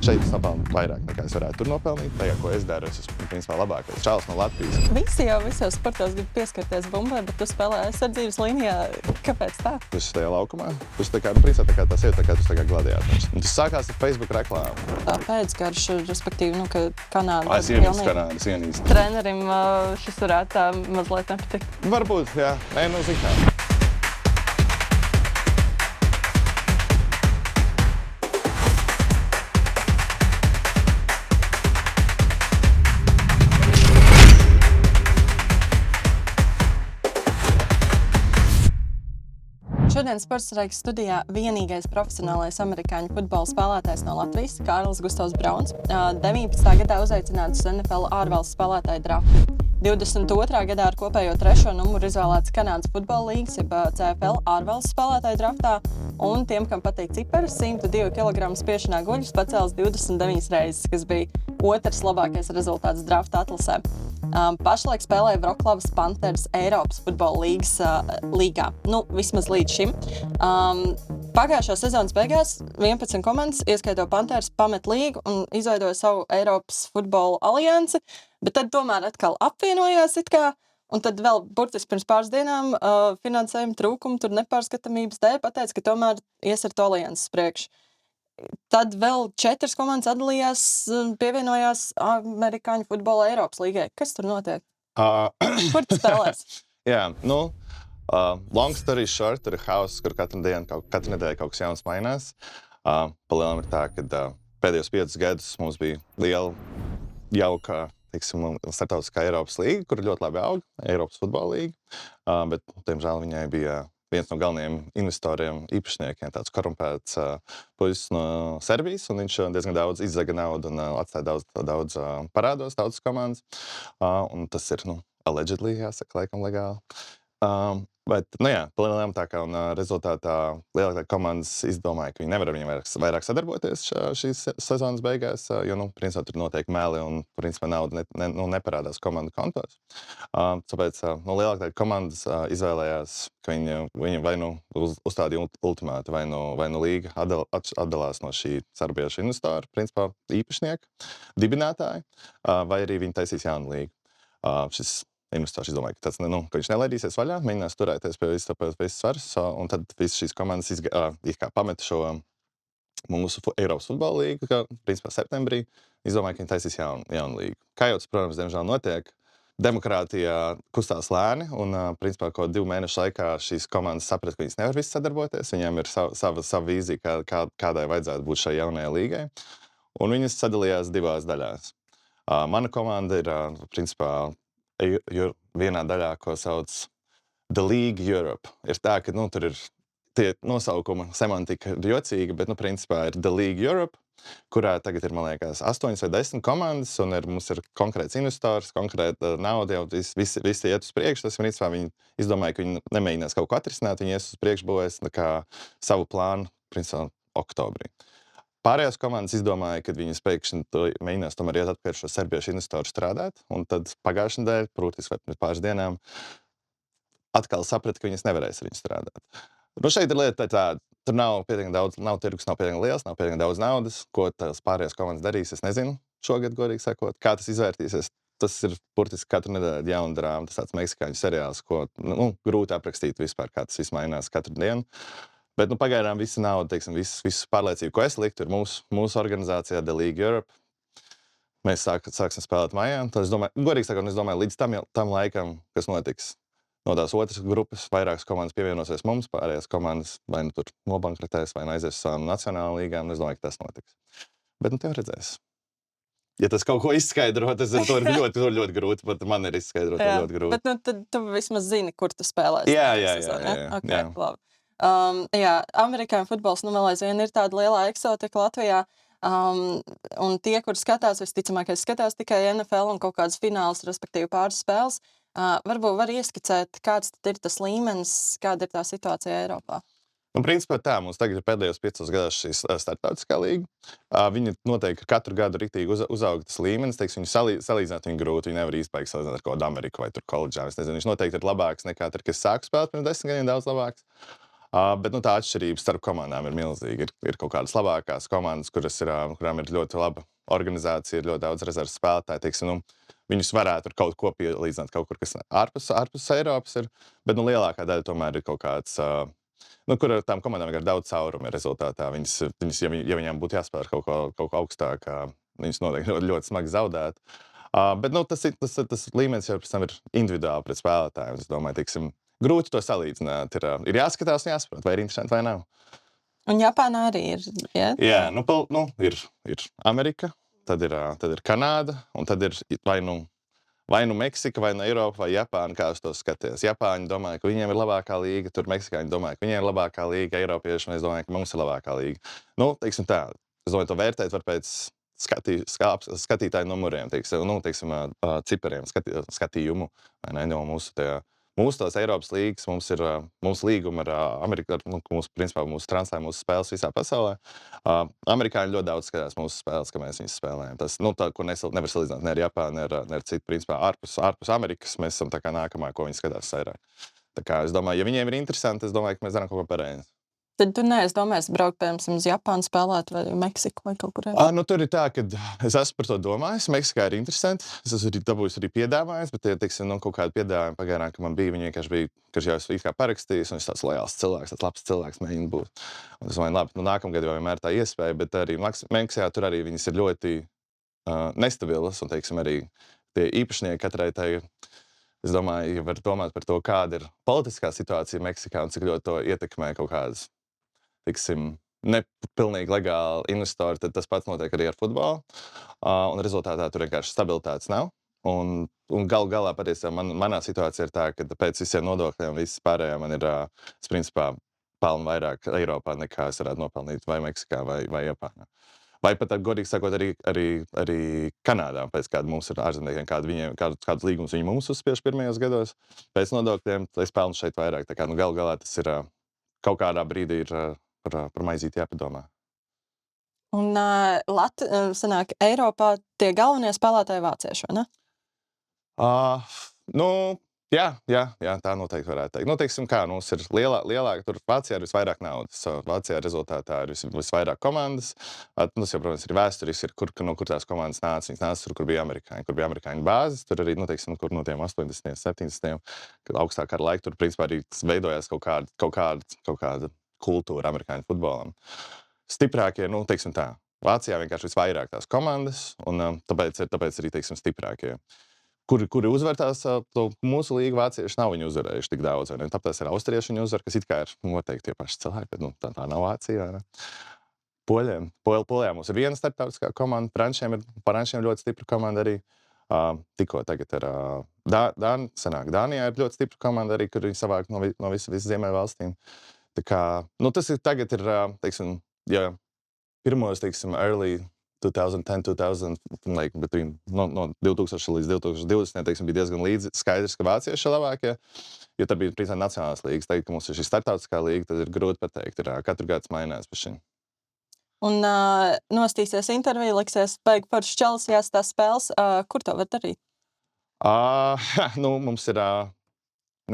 Šeit es nopelnu vairāk nekā es varētu tur nopelnīt. Tajā, ko es daru, es esmu principā labākais čalis no Latvijas. Visi jau visos sportos grib pieskarties bumbai, bet tu spēlē aizsardzības līnijā. Kāpēc tā? Tu esi tajā laukumā. Tu esi principā tā kā tas ir, tā kā tu esi gladiators. Un tas sākās ar Facebook reklāmu. Tā pēcgarš, respektīvi, ka Kanāda Es ienīstu Kanādas, ienīstu. trenerim šis varētu tā mazliet nepatikt. Varbūt, jā. Nē, nu, zin. Šodien Sportsraikas studijā vienīgais profesionālais amerikāņu futbola spēlētājs no Latvijas, Kārlis Gustavs Brauns, 19. gadā uzaicināts uz NFL ārvalstu spēlētāju draftu. 22. gadā ar kopējo 3. numuru izvēlēts Kanādas futbola līgas, jeb CFL ārvalstu spēlētāju draftā, un tiem, kam patīk cipari, 102 kg spiešanā guļus pacēlis 29 reizes, kas bija otrs labākais rezultāts drafta atlasē. Pašlaik spēlē Vroklavas Panthers Eiropas futbola līgā. Nu, vismaz līdz šim. Pagājušā sezonas beigās 11 komandas, ieskaitot Panthers, pamet līgu un izveidoja savu Eiropas futbola aliansi, bet tad tomēr atkal apvienojās it kā, un tad vēl burtiski pirms pāris dienām finansējuma trūkumu, tur nepārskatāmības dēļ pateica, ka tomēr ies ar to alianses priekš. Tad vēl 4 komandas atdalījās, pievienojās amerikāņu futbola Eiropas līgai. Kas tur notiek? Kur tu spēlēs? Jā, nu, long story short, tur ir hauss, kur katru nedēļu kaut kas jauns mainās. Palielam ir tā, ka pēdējos 5 gadus mums bija liela, jauka, teiksim, starptautiskā Eiropas līga, kur ļoti labi aug, Eiropas futbola līga, bet, diemžēl, viņai bija viens no galvenajiem investoriem, īpašniekiem, tāds korumpēts puisis no Serbijas, un viņš diezgan daudz izzaga naudu un atstāja daudz parādos, daudzas komandas. Un tas ir, allegedly, jāsaka, laikam legāli. Bet, jā, palielinājām tā kā, un rezultātā lielākā komandas izdomāja, ka viņi nevar ar viņiem vairāk sadarboties šīs sezonas beigās, jo, principā, tur notiek meli un, principā, nauda neparādās komandu kontos. Tāpēc, lielākā komandas izvēlējās, ka viņi vai uzstādīja ultimātu, vai līga atdalās no šī sarbiešu investora, principā, īpašnieka, dibinātāja, vai arī viņi taisīs jaunu līgu. Šis investors izdomāja, ka viņš nelaidīsies vaļā, mēģinās turēties pie visas svaras, un tad visas šīs komandas pameta šo mūsu Eiropas futbola līgu, ka, principā, septembrī izdomāja, ka viņi taisīs jaunu līgu. Kā jau tas, protams, diemžēl notiek, demokrātijā kustās lēni, un, principā, kaut 2 mēnešu laikā šīs komandas saprata, ka viņas nevar visas sadarboties, viņiem ir sava vīzija, kādai vajadzētu būt šai jaunajai līgai, un viņas sadalījās 2 daļās. Mana komanda ir, principā, vienā daļā, ko sauc The League Europe. Ir tā, ka tur ir tie nosaukuma semantika jocīga, bet principā ir The League Europe, kurā tagad ir, man liekas, 8 vai 10 komandas, un mums ir konkrēts investors, konkrēta nauda, jau visi iet uz priekšu. Tas, principā, viņi izdomāja, ka viņi nemēģinās kaut ko atrisināt, viņi ies uz priekšu būvēs savu plānu, principā, oktobrī. Pārējās komandas izdomāja, ka viņas pēkšņi mēģinās tomēr iet atpakaļ šo serbiešu investoru strādāt, un tad pagājušajā nedēļā, protams, vai pirms pāris dienām, atkal saprata, ka viņas nevarēs ar viņu strādāt. Šeit ir lieta tāda, tur nav pietiekami daudz, nav tirgus, nav pietiekami liels, nav pietiekami daudz naudas, ko tās pārējās komandas darīs, es nezinu šogad, godīgi sakot, kā tas izvērtīsies. Tas ir burtiski katru nedēļu jauna drāma, tas tāds meksikāņu seriāls, ko grūti aprakstīt vispār, kā tas viss mainās katru dienu. Bet, pagaidām visa nauda, teiksim, visu pārliecību, ko es liktu, ir mūsu organizācijā The League Europe. Mēs sāksim spēlēt maijā. Tad es domāju, godīgi sakot, līdz tam laikam, kas notiks, no tās otras grupas, vairākas komandas pievienosies mums, pārējās komandas vai tur nobankrotēs, vai aizies uz savām nacionālām līgām. Es domāju, ka tas notiks. Bet, tev redzēs. Ja tas kaut ko izskaidro, tas ir ļoti grūti, pat man ir izskaidrot ļoti grūti. Bet, tad tu vismaz zini, kur tu spēlēsi. Jā. Okay, labi. Amerikāņu futbols vēl aizvien ir tāda lielā eksotika Latvijā, un tie, kur skatās, visticamākais skatās tikai NFL un kaut kādas fināls, respektīvi pāris spēles, varbūt var ieskicēt, kāds tad ir tas līmenis, kāda ir tā situācija Eiropā. Principā tā, mums tagad ir pēdējos 5 gados šī starptautiskā līga. Viņi noteikti katru gadu riktīgi uzauga tas līmenis, teiksim, viņu salīdzināt viņu grūti, viņi nevar īsti salīdzināt ar kaut kādu Ameriku vai tur koledžā. Es nezinu, viņš noteikti ir labāks nekā tad, kas sāku spēlēt pirms 10 gadiem, daudz labāks. Bet tā atšķirība starp komandām ir milzīga. Ir kaut kādas labākās komandas, kurām ir ļoti laba organizācija, ir ļoti daudz rezerves spēlētāju. Teiksim, viņus varētu ar kaut ko pielīdzināt, kaut kur, kas ārpus Eiropas ir. Bet lielākā daļa tomēr ir kaut kāds, kur ar tām komandām ir daudz caurumu rezultātā. Viņas, ja viņām būtu jāspēlē ar kaut ko augstāk, viņas noteikti ļoti smagi zaudētu. Bet tas līmenis jau pēc tam ir individuāli pret spēlētājiem. Es domāju, teiksim, grūti to salīdzināt. Ir jāskatās un jāsaprot, vai ir interesanti vai nav. Un Japānā arī ir. Ja? Jā, ir Amerika, tad ir Kanāda, un tad ir vai nu Meksika, vai nu Eiropa, vai Japāna, kā uz to skaties. Japāņi domāja, ka viņiem ir labākā līga, tur Meksikāņi domāja, ka viņiem ir labākā līga, Eiropieši mēs domājam, ka mums ir labākā līga. Teiksim tā, es domāju, to vērtēt var pēc skatītāju numuriem, teiksim, cipariem, skatījumu, vai ne, no mūsu tās Eiropas līgas, mums līguma ar Ameriku, mūsu translē mūsu spēles visā pasaulē. Amerikāņi ļoti daudz skatās mūsu spēles, ka mēs viņus spēlējam. Tas, tā, ko nevar salīdzināt ne ar Japānu, ne ar citu, principā, ārpus Amerikas, mēs esam tā kā nākamā, ko viņi skatās vairāk. Tā kā es domāju, ja viņiem ir interesanti, es domāju, ka mēs darām kaut ko pareizi. Tad tu neesi domājis braukt, piemēram, uz Japānu spēlēt vai Meksiku vai kaut kur. Tur ir tā, ka es esmu par to domājis. Meksikā ir interesanti. Es esmu dabūjis arī piedāvājums, bet, teiksim, kaut kādu piedāvājumu pagaidām, ka man bija, viņi vienkārši bija, ka jau esmu kā parakstījis, un es tāds lojāls cilvēks, tāds labs cilvēks mēģinu būt. Un es domāju, labi, nākamgad jau vienmēr tā iespēja, bet arī Meksikā tur arī viņas ir ļoti nestabilas, un, teiksim, arī tie īpašnieki katrai tai. Es domāju, ja var domāt par to, kāda ir politiskā situācija Meksikā un cik ļoti to ietekmē kaut kādas, tiksim, nepilnīgi legāli investori, tad tas pats notiek arī ar futbolu. Un rezultātā tur vienkārši stabilitātes nav. Un galā patiesībā manā situācija ir tā, ka pēc visiem nodokļiem un viss pārējā man ir, es principā pelnu vairāk Eiropā nekā es varētu nopelnīt vai Meksikā vai Japānā. Vai pat, godīgi sakot, arī Kanādā, pēc kāda mums ir ārzemniekiem, kādus līgumus viņi mums uzspiež pirmajos gados. Pēc nodokļiem es pelnu šeit vairāk. Tā kā galā tas ir kaut kādā brīdī ir par maizīti jāpadomā. Un sanāk, Eiropā tie galvenie spēlētāji vācieši, vai ne? Jā, tā noteikti varētu teikt. Teiksim, kā mums ir lielāka, tur Vācijā ir visvairāk naudas. Vācijā rezultātā ir visvairāk komandas. Tas jau, protams, ir vēsturis, no kur tās komandas nāca. Viņas nāca tur, kur bija amerikāņu bāzes. Tur arī, teiksim, kur no tiem 80, 70, kad augstākā laika tur, principā, arī veidojās kaut kāda kultūra amerikāņu futbolam. Stiprākie, teiksim tā, Vācijā vienkārši visvairāk tās komandas, un tāpēc arī, teiksim, stiprākie. Kuri uzvar tās mūsu līgu vācieši nav viņu uzvarējuši tik daudz, vai ne? Tāpēc ir austrieši viņu uzvar, kas it kā ir noteikti tie paši cilvēki, bet tā nav Vācija, vai ne? Polijā mums ir viena starptautiskā komanda, frančiem ļoti stipra komanda arī. Tikko tagad ir Dānijā ir ļoti stipra komanda arī, kur viņi savāk no visas Ziemeļvalstīm. Tā kā, tas ir tagad ir, teiksim, ja pirmos, teiksim, early 2010, 2000, like, no 2000 līdz 2020, teiksim, bija diezgan skaidrs, ka vācieši ir labākie, jo tad bija, principā, nacionālās līgas. Tagad, ka mums ir šī starptautiskā līga, tad ir grūti pateikt, katru gadu mainās par šim. Un nostīsies interviju, liksies, baigi forši Čelsijās tās spēles. Kur to var darīt? Mums ir...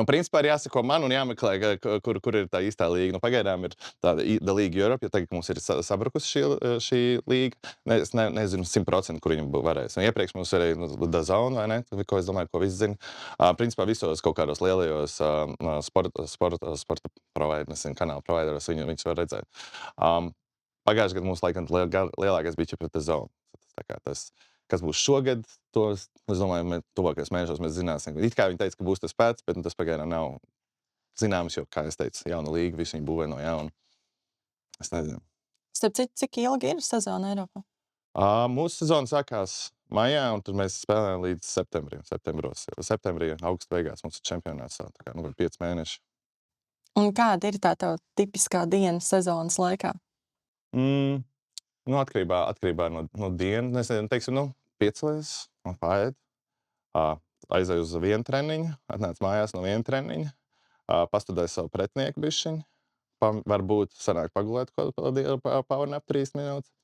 principā ir jāsako man un jāmeklē, kur ir tā īstā līga. Pagaidām ir tāda The League Europe, jo tagad mums ir sabrukusi šī līga. Es nezinu 100%, kur viņi varēs. Un iepriekš mums arī The Zone, vai ne? Ko es domāju, ko visi zina. Principā visos kaut kādos lielajos sporta provideros, kanāla provideros viņus var redzēt. Pagājušajā gadā mums laikam lielākais bija pret The Zone. Tā kā tas... Kas būs šogad, es domāju, tuvākajos mēnešos mēs zināsim. It kā viņi teica, ka būs tas pēc, bet tas pagaidām nav zināms, jo, kā es teicu, jauna līga, visu viņi būvē no jauna. Es nezinu. Starp citu, cik ilgi ir sezona Eiropā? Mūsu sezona sākās maijā, un tur mēs spēlējām līdz septembrī, augusta beigās mums ir čempionāts, tā kā 5 mēneši. Un kāda ir tā tipiskā diena sezonas laikā? Atkarībā no dienas, teiksim, piecēlies, pāriet, aizēju uz vienu treniņu, atnāc mājās no viena treniņa, pastudēju savu pretinieku bišķiņu, varbūt sanāk pagulēt powernap 3 minūtes,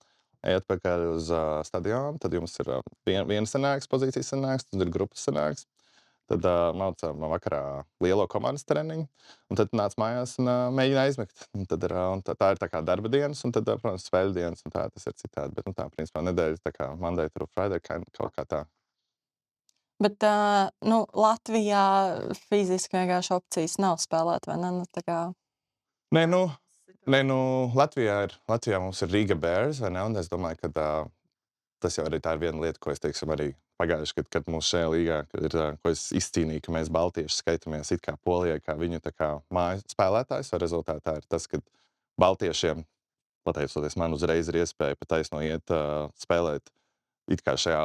ejat pakaļ uz stadionu, tad jums ir viena sanāks, pozīcijas sanāks, tad ir grupas sanāks, tad maucām vakarā lielo komandas treniņu, un tad nāc mājās un mēģina aizmigt. Un tad un tā ir tā kā darba dienas, un tad, protams, spēļu dienas, un tā tas ir citādi. Bet, tā, principā, nedēļas tā kā Monday through Friday, kaut kā tā. Bet, Latvijā fiziski vienkārši opcijas nav spēlēt, vai ne? Nu, tā kā Nē, Latvijā mums ir Riga Bears, vai ne? Un es domāju, ka tas jau arī tā ir viena lieta, ko es teiksim arī pagājuši, kad mūsu šajā līgā ir, ko es izcīnīju, ka mēs baltieši skaitamies it kā Polijai, kā viņu tā kā mājas spēlētājs, un rezultātā ir tas, ka baltiešiem, pateicoties man, uzreiz ir iespēja pa taisno iet spēlēt it kā šajā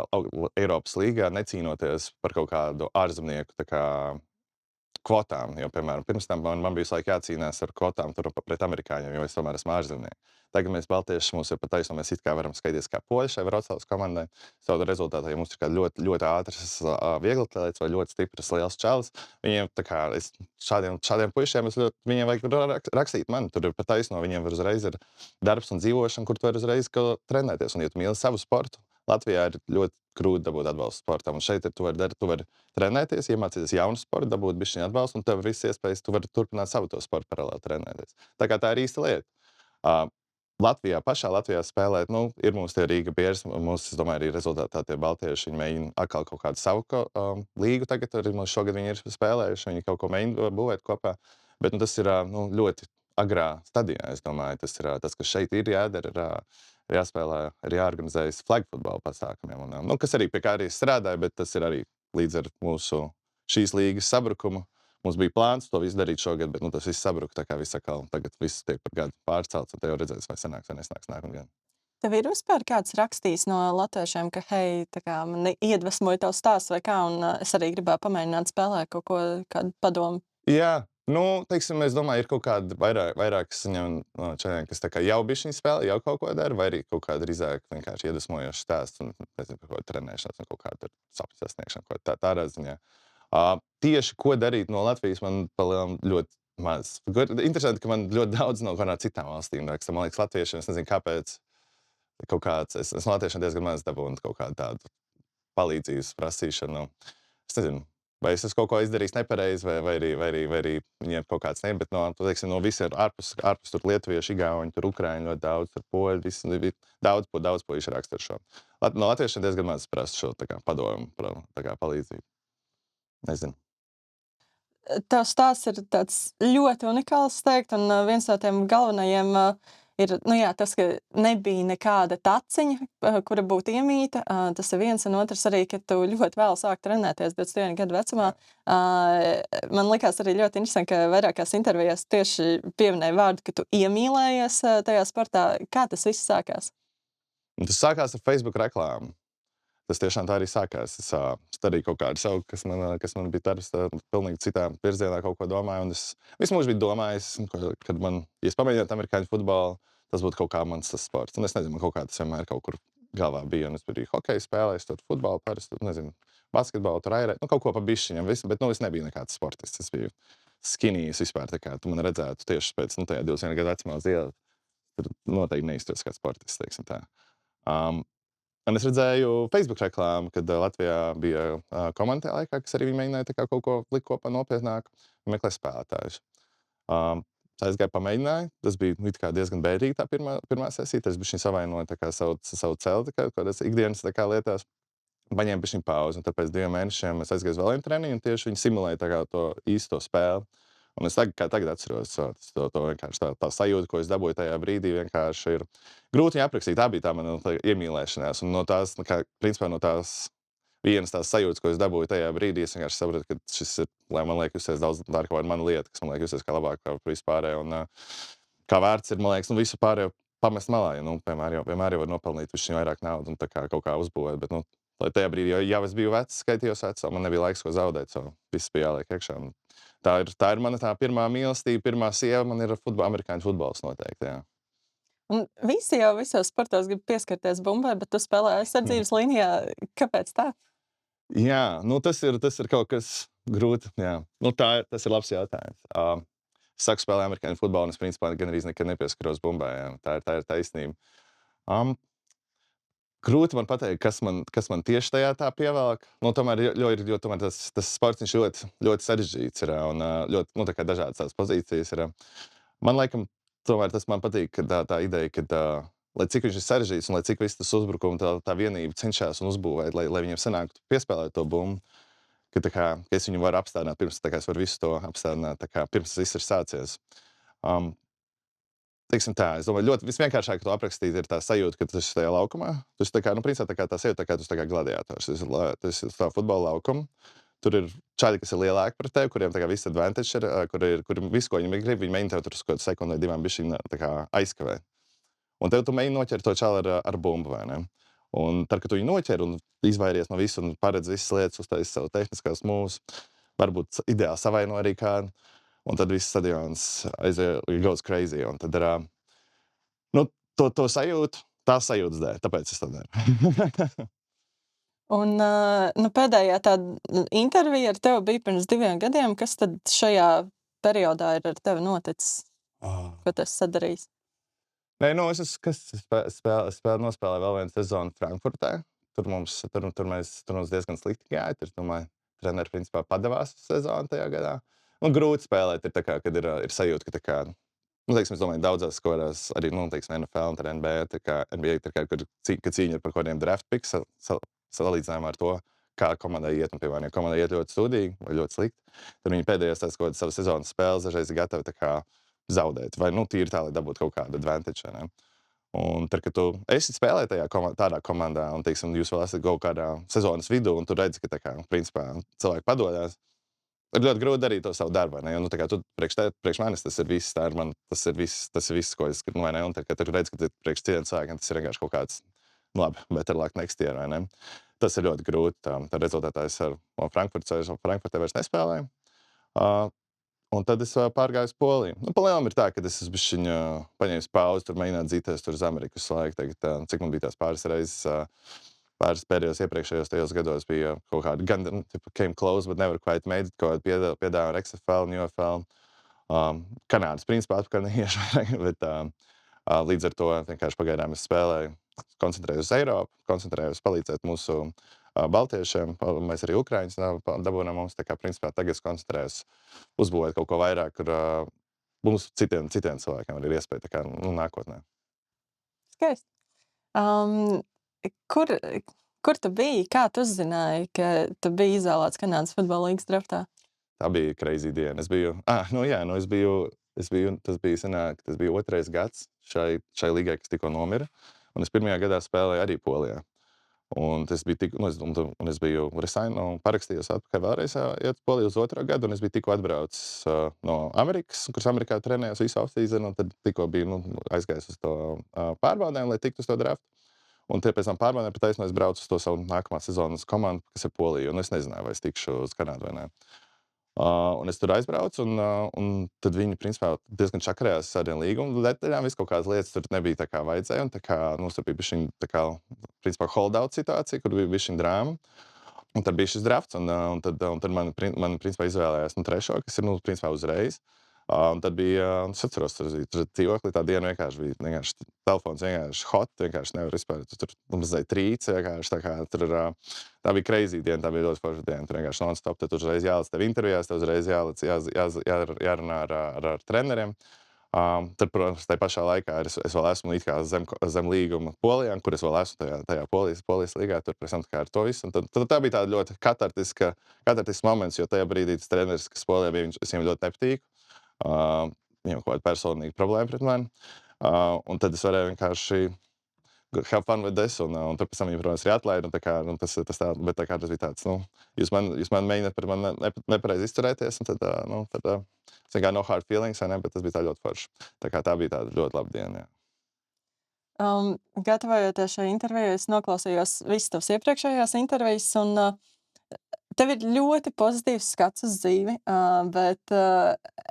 Eiropas līgā, necīnoties par kaut kādu ārzemnieku tā kā kvotām, jo, piemēram, pirms tam man bija visu laiku jācīnās ar kvotām pret amerikāņiem, jo es tomēr esmu ārzemnieks. Tagad mēs baltieši, mums ir pat taisno, mēs it kā varam skatīties kā poļi šai Vroclavas komandai. Savu rezultātā, ja mums ir kā ļoti ātrs vieglatlēts vai ļoti stiprs liels čalis, viņiem tā kā šādiem puišiem viņiem vajag rakstīt man. Tur ir pat taisno, viņiem var uzreiz ir darbs un dzīvošana, kur tu vari uzreiz trenēties. Un, ja tu mīli savu sportu, Latvijā ir ļoti grūti dabūt atbalstu sportam. Un šeit tu vari trenēties, iemācīties jaunu sportu, dabūt bišķiņu atbalstu, un tev ir visas iespējas, tu vari turpināt savu to sportu paralēli trenēties. Tā kā tā ir īsta lieta. Pašā Latvijā spēlēt, ir mums tie Riga Bears, mums, es domāju, arī rezultātā tie baltieši, viņi mēģina atkal kaut kādu savu līgu tagad, arī mums šogad viņi ir spēlējuši, viņi kaut ko mēģina būvēt kopā, bet tas ir ļoti agrā stadijā, es domāju, tas ir tas, kas šeit ir jādara, ir jāspēlē, ir jāorganizējas flag futbola pasākumiem, un, kas arī pie kā arī strādāja, bet tas ir arī līdz ar mūsu šīs līgas sabrukumu. Mums bija plāns to visu darīt šogad, bet tas viss sabruka. Tā kā viss atkal tagad viss tiek par gadu pārcelts, un te jau redzēs, vai sanāks vai nesnāks nākamgad. tev ir vispār kāds rakstījis no latviešiem, ka, hei, tā kā man iedvesmoja tavs stāsts vai kā, un es arī gribēju pamēģināt spēlēt kaut ko, kādu padomu. Jā, teiksim, es domāju, ir kaut kādi vairākas no čaļiem, kas tā kā jau bišķiņ spēlē, jau kaut ko dara, vai arī kaut kāda drīzāk vienkārši iedvesmojoša stāsts un, nezinu, par kaut kādu trenēšanos un kaut kādu sapņu sasniegšanu, kaut tādā ziņā. Tieši ko darīt no Latvijas man palielam ļoti maz. Interesanti, ka man ļoti daudz no kādām citām valstīm raksta. Man liekas, latviešiem, es nezinu, kāpēc kaut kāds, es no latviešiem diezgan maz dabūnu kaut kādu tādu palīdzības prasīšanu. Es nezinu, vai es esmu kaut ko izdarījis nepareizi, vai arī viņiem kaut kāds bet no visiem ārpus tur lietuvieši, igauņi, tur ukraiņi ļoti daudz, tur poļi, daudz puiši raksta ar šo. No latviešiem diezgan maz prasa šo tā kā padomu, tā kā palīdzību. Nezinu. Tavs stāsts ir tāds ļoti unikāls, teikt, un viens no tiem galvenajiem ir tas, ka nebija nekāda taciņa, kura būtu iemīta. Tas ir viens, un otrs arī, ka tu ļoti vēl sāk trenēties 21 gadu vecumā. Man likās arī ļoti interesanti, ka vairākās intervijās tieši pieminēja vārdu, ka tu iemīlējies tajā sportā. Kā tas viss sākās? Tas sākās ar Facebook reklāmu. Tas tiešām tā arī sākās. Es darīju kaut kādu savu, kas man bija darbs, pilnīgi citā virzienā kaut ko domāju. Un es visu mūžu biju domājis, kad ja es pamēģinātu amerikāņu futbolu, tas būtu kaut kā mans tas sports. Un es nezinu, man kaut kā tas vienmēr kaut kur galvā bija. Un es biju hokeju spēlējis, tur futbolu parasti, nezinu, basketbolu, tur airē, kaut ko pa bišķiņam, bet es nebiju nekāds sportists. Es biju skinīgs vispār, tā kā tu man redzētu tieši pēc tajā 21 gadu vecumā uz ielas. Tur noteikti neizturos kā sportists, teiksim tā. Un es redzēju Facebook reklāmu, kad Latvijā bija komanda tajā laikā, kas arī mēģināja kaut ko likt kopā nopietnāku un meklē spēlētājus. Aizgāju pamēģināju, tas bija diezgan bēdīgi tā pirmā sesija, tas bišķiņ savainoja savu celi kādās ikdienas lietās. Paņēmu bišķiņ pauzi, un tad pēc 2 mēnešiem es aizgāju uz vēl vienu treniņu, un tieši viņi simulēja to īsto spēli. Un es tagad atceros to vienkārši tā sajūta, ko es dabūju tajā brīdī, vienkārši ir grūti aprakstīt. Tā bija tā mana iemīlēšanās. Un no tās vienas tās sajūtas, ko es dabūju tajā brīdī, es vienkārši sapratu, ka šis ir, lai man liek justies daudz dārga vai mana lieta, kas man liek justies kā labāk par vispārējo. Un kā vērts ir, man liekas, visu pārējo pamest malā. Ja, vienmēr jau var nopelnīt višķiņ vairāk naudu un kaut kā uzbūvēt. Bet, lai tajā brīdī jau es biju vecs, skaitījos vecs, man nebija laiks, ko zaudēt, viss bija jāliek iekšā. Tā ir mana pirmā mīlestība, pirmā sieva, man ir amerikāņu futbols noteikti, jā. Un visi jau visos sportos grib pieskarties bumbai, bet tu spēlē aizsardzības līnijā. Kāpēc tā? Jā, tas ir kaut kas grūti, jā. Tas ir labs jautājums. Es sāku spēlēt amerikāņu futbolu, un es principā gan arī nekad nepieskaros bumbai, jā. Tā ir taisnība. grūti man pateikt, kas man tieši tajā tā pievelk. Nu, tomēr, jo tomēr tas sports viņš ļoti, ļoti sarežģīts ir un ļoti, nu, tā kā dažādas tās pozīcijas ir. Man laikam, tomēr tas man patīk, ka tā ideja, ka lai cik viņš ir sarežģīts un lai cik viss tas uzbrukums, tā vienība cenšas un uzbūvēt, lai viņiem sanāktu piespēlēt to bumbu, ka es viņu varu apstādināt pirms, es varu visu to apstādināt, pirms tas viss ir sācies. Teiksim tā, es domāju, ļoti visvienkāršāk to aprakstīt ir tā sajūta, ka tu esi tajā laukumā. Tu esi principā tā sajūta, ka tu esi gladiators. Tu esi tā futbola laukuma. Tur ir čaļi, kas ir lielāki par tevi, kuriem viss advantage ir, kuri visu, ko viņi grib, viņi mēģina tev tur uz kaut sekundi vai divām bišķiņ aizkavēt. Un tev tu mēģini noķert to čali ar bumbu, vai ne? Un tad, kad tu viņu noķer un izvairies no visu un paredz visas lietas, uztaisi savu tehniskās mūvus, varbūt ideāli savaino arī kādu. Un tad viss stadions goes crazy. Un tad nu, to sajūtu, tā sajūtas dēļ, tāpēc es to daru. Un pēdējā tāda intervija ar tevi bija pirms 2 gadiem. Kas tad šajā periodā ir ar tevi noticis? Ko tu esi sadarījis? Nē, nu, es nospēlēju vēl vienu sezonu Frankfurtē. Tur mums diezgan slikti gāja. Tur, domāju, treneri principā padevās sezonu tajā gadā. Un grūti spēlēt, kad ir sajūta, ka es domāju, daudzās skolās, arī NFL un NBA, kad cīņa par kaut kādiem draft picks salīdzinājumā ar to, kā komandai iet. Un, piemēram, ja komandai iet ļoti sūdīgi vai ļoti slikti, tad viņi pēdējās tās kaut kādas savas sezonas spēles dažreiz ir gatavi zaudēt, vai tīri tā, lai dabūtu kaut kādu advantage. Ne? Un tad, kad tu esi spēlējis tādā komandā, un jūs vēl esat kaut kādā sezonas vidū, un tu redzi, ka principā cilvēki padodas, ir ļoti grūti darīt to savu darbu. Jo, tu priekš manis tas ir viss, tas ir viss, ko es gribu. Un tad, kad tu redzi, ka priekš citiem cilvēkiem tas ir vienkārši kaut kāds, labi, better luck next year, vai ne? Tas ir ļoti grūti. Tad rezultātā es ar Frankfurtē vairs nespēlēju. Un tad es pārgāju uz Poliju. Nu, palielam ir tā, ka es esmu bišķiņ paņēmis pauzi, tur mēģināt dzīties tur uz Ameriku visu laiku. Cik man bija tās pāris reizes, pāris pēdējos iepriekšējos tajos gados bija kaut kādi, gan came close, but never quite made it, kaut kādi piedāvājumi ar XFL un UFL. Kanādas principā atpakaļ neiešu, bet līdz ar to vienkārši pagaidām es spēlēju, koncentrējos uz Eiropu, koncentrējos palīdzēt mūsu baltiešiem, mēs arī Ukraiņus dabūnām mums, principā tagad es koncentrējos uzbūvēt kaut ko vairāk, kur mums citiem cilvēkiem arī ir iespēja nākotnē. Skaisti. Kur tu biji? Kā tu uzzināji, ka tu biji izvēlēts Kanādas futbola līgas draftā? Tā bija crazy diena. Es biju, tas bija 2. gads šai līgai, kas tikko nomira, un es 1. gadā spēlēju arī Polijā. Un es biju parakstījos atpakaļ vēlreiz iet Poliju uz 2. gadu, un es biju tikko atbraucis no Amerikas, kuras Amerikā trenējos visu off-season, un tad tikko biju aizgājis uz to pārbaudēm, lai tiktu uz to draftu. Un pēc tam pārbaudēm pa taisno es braucu uz to savu nākamā sezonas komandu, kas ir Polija, un es nezināju, vai es tikšu uz Kanādu vai ne. Un es tur aizbraucu, un tad viņi, principā, diezgan čakarējās ar tādiem līgumu detaļām. Viss kaut kādas lietas tur nebija tā kā vajadzēja, un tur bija bišķiņ, principā, holdout situācija, kur bija bišķiņ drāma. Un tad bija šis drafts, un tad man principā, izvēlējās 3., kas ir, principā, uzreiz. Un tad bija, es atceros, tur dzīvoklī tā diena vienkārši telefons vienkārši hot, vienkārši nevar vispār, tur mazliet trīce, vienkārši tā bija crazy diena, tā bija ļoti forša diena, tur vienkārši non-stop, tad uzreiz jālic tev intervijās, tev uzreiz jārunā ar treneriem. Tad, protams, tajā pašā laikā es vēl esmu it kā zem līguma Polijā, kur es vēl esmu tajā Polijas līgā, tur pēc tam ar to visu. Un tad tā bija tāda ļoti katartisks moments, jo tajā brīdī tas treneris, kas Polijā bija, es viņam ļoti nepatīku. Viņam kaut kāda personīga problēma pret mani. Un tad es varēju vienkārši have fun with this, un tur pēc tam viņi, protams, arī atlaida. Bet tas bija tāds, jūs man mēģināt par mani nepareizi izturēties, un tad es vienkārši no hard feelings, vai ne, bet tas bija tā ļoti forši. Tā bija tāda ļoti laba diena, jā. Gatavojoties šai intervijai, es noklausījos visas tavas iepriekšējās intervijas, un tev ir ļoti pozitīvs skats uz dzīvi, bet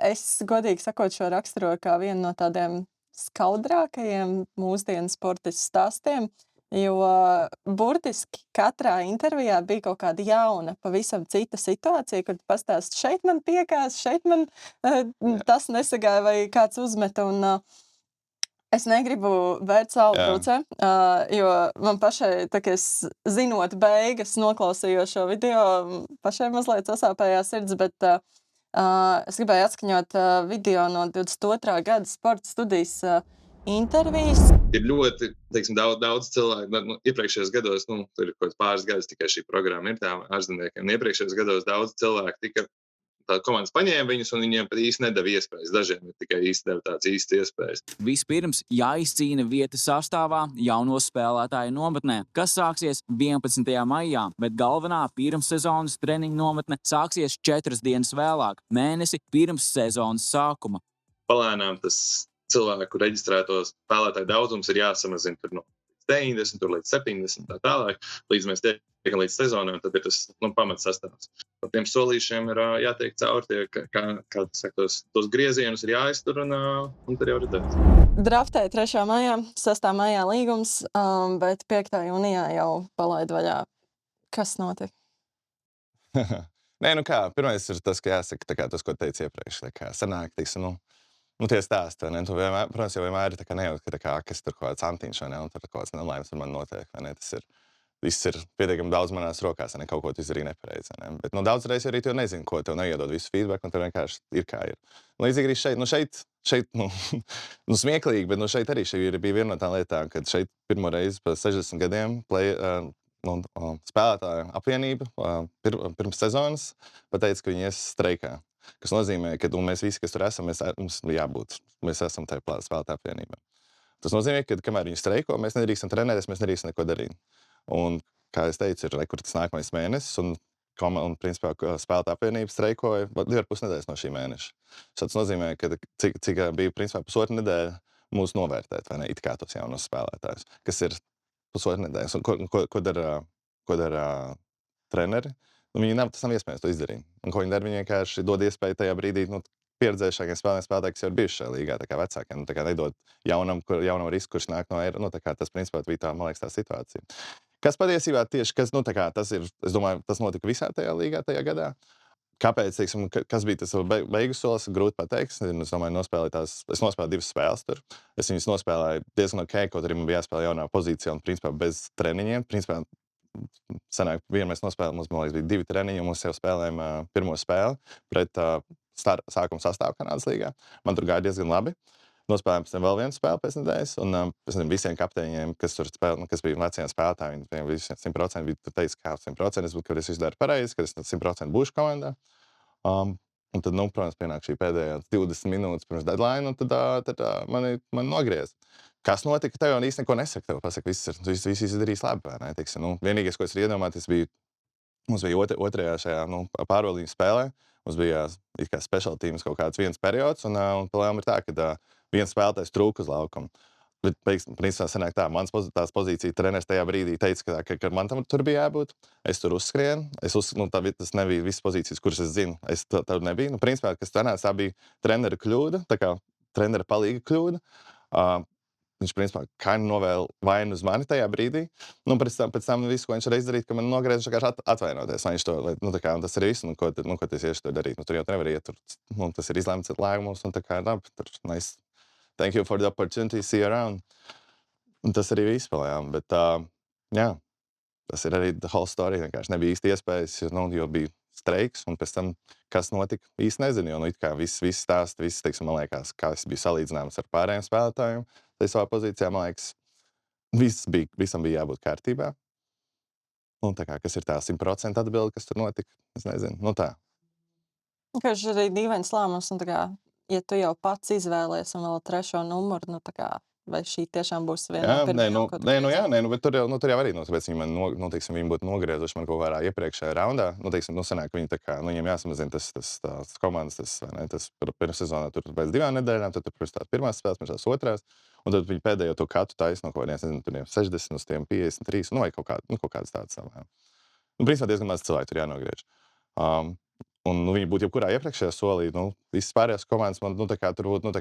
es, godīgi sakot, šo raksturoju kā vienu no tādiem skaudrākajiem mūsdienu sportistu stāstiem, jo burtiski katrā intervijā bija kaut kāda jauna, pavisam cita situācija, kur tu pastāsti, šeit man piekās, šeit man tas nesagāja vai kāds uzmeta, un Es negribu vērt sauli Jā. brūcē, jo man pašai, tā kā es zinot beigas, noklausījos šo video, pašai mazliet sasāpējās sirds, bet es gribēju atskaņot video no 22. gada sporta studijas intervijas. Ir ļoti, teiksim, daudz cilvēku, iepriekšējos gados, tur ir kaut kāds pāris gadus tikai šī programma ir tām ārzemniekiem, iepriekšējos gados daudz cilvēku tika tā komandas paņēma viņus, un viņiem pat īsti nedeva iespējas. Dažiem ir tikai īsti deva tāds īsts iespējas. Vispirms jāizcīna vieta sastāvā jauno spēlētāju nometnē, kas sāksies 11. maijā, bet galvenā pirmssezonas treniņu nometne sāksies 4 dienas vēlāk, mēnesi pirms sezonas sākuma. Palēnām tas cilvēku reģistrēto spēlētāju daudzums ir jāsamazina tur no 90 līdz 70 tā tālāk, līdz mēs tiekam līdz sezonām, tad ir tas pamats sastāvs. Par tiem solīšiem ir jātiek cauri, kā tos griezienus ir jāiztur, un tad jau redzēs. Draftēja 3. maijā, 6. maijā līgums, bet 5. jūnijā jau palaid vaļā. Kas notika? Nē, pirmais ir tas, ka jāsaka, tas, ko teicu iepriekš, sanāk, tie stāsti, vai ne? Tu vienmēr, protams, jau vienmēr ir nejūt, ka kas tur kaut kāds antiņš, vai ne? Un tur kaut kāds nelaimes ar mani notiek, vai ne? Viss ir pietiekami daudz manās rokās, vai ne? Kaut ko tu izdarīji nepareizi, vai ne? Bet daudz reizi arī tu nezini, ko tev neiedod visu feedback, un tev vienkārši ir kā ir. Līdzīgi arī šeit, smieklīgi, bet šeit arī bija viena no tām lietām, kad šeit pirmo reizi pēc 60 gadiem spēlētāju apvienība pirms sezonas pateica, ka viņi ies streikā. Kas nozīmē, ka mēs visi, kas tur esam, mums jābūt. Mēs esam tajā spēlētāju apvienībā. Tas nozīmē, ka kamēr viņi streiko, mēs nedrīkstam trenēties, mēs nedrīkstam neko darīt. Un, kā es teicu, ir kur tas nākamais mēnesis, un principā spēlētāju apvienība streikoja 2,5 nedēļas no šī mēneša. Tas nozīmē, ka cik bija principā pusotru nedēļu mūs novērtēt, vai ne, it kā tos jaunos spēlētājus, kas ir pusotru nedēļas. Un ko dara treneri? Tas nav iespējams to izdarīt. Un ko viņi dara? Viņi vienkārši dod iespēju tajā brīdī pieredzējušākiem spēlētājiem, kas jau ir bijuši šajā līgā, tā kā vecākiem. Tā kā nedod jaunam risku, kurš nāk no Eiropas. Tas, principā, bija tā, man liekas, tā situācija. Kas patiesībā tieši, tas ir, es domāju, tas notika visā tajā līgā tajā gadā. Kāpēc, kas bija tas beigu solis, grūti pateikt. Es domāju, es nospēlēju 2 spēles tur. Es viņus nospēlēju diezgan ok, kaut arī man bija jāspēlē jaunā pozīcijā un, principā, bez treniņiem. Principā, sanāk, mēs nospēlējām, mums, man liekas, bija 2 treniņi, un mums jau spēlējām pirmo spēli pret sākuma sastāvu Kanādas līgā. Man tur gāja diezgan labi. Nospēlējām pēc tam vēl vienu spēli pēc nedēļas, un visiem kapteiņiem, kas tur kas bija vecajiem spēlētājiem, viņiem visi 100% bija teicis, kā 100%, ka es visu daru pareizi, ka es 100% būšu komandā. Un tad, protams, pienāk šī pēdējā 20 minūtes pirms deadline, un tad mani nogriez. Kas notika, tev jau īsti neko nesaka. Tev pasaka, viss izdarīs labi, vai ne? Vienīgais, ko es iedomājos, mums bija otrajā šajā pārvaldības spēlē. Mums bija it kā special teams kaut kāds viens periods, un palēm ir tā, ka viens spēlētājs trūka uz laukumu. Bet, principā, sanāk tā, tās pozīcija treneris tajā brīdī teica, ka man tam tur bija jābūt. Es tur uzskrienu. Tas nebija visas pozīcijas, kuras es zinu. Es tur nebiju. Principā, kas tā bija trenera kļūda, tā kā trenera palīga kļūda. Viņš, principā, novēl vainu uz mani tajā brīdī. Pēc tam visu, ko viņš varēja izdarīt, ka man nogriez vienkārši atvainoties. Viņš to, tas ir viss, ko tu ieši to darīt. Tur jau nevar iet. Tas ir izlēmts lēmums, un labi, tur nice. Thank you for the opportunity, see you around. Un tas arī viss palējām. Bet, jā, tas ir arī the whole story. Vienkārši nebija īsti iespējas, jo bija streiks, un pēc tam, kas notika, īsti nezinu. Jo, it kā viss stāst, man liekas, kā es biju salīdzināms ar pārējiem spēlētājiem. Tai savā pozīcijā, man liekas, visam bija jābūt kārtībā. Un kas ir tā 100% atbilde, kas tur notika, es nezinu. Tā. Viņš arī dīvains lēmums, ja tu jau pats izvēlies un vēl 3. numuru, vai šī tiešām būs viena no pirmajām? Bet tur jau arī, tāpēc viņi būtu nogriezuši man kaut kādā iepriekšējā raundā. Sanāk, viņi viņiem jāsamazina tas komandas, tas pirmssezonā tur pēc 2 nedēļām, tad pirms tās pirmās spēles, pirms tās otrās, un tad viņi pēdējo to katu taisno kaut kādiem, tur 60 uz tiem 53, vai kaut kādas tādas samā. Principā diezgan maz cilvēku tur jānogriež. Un viņi būtu jebkurā iepriekšējā solī, visas pārējās komandas man, tur būtu,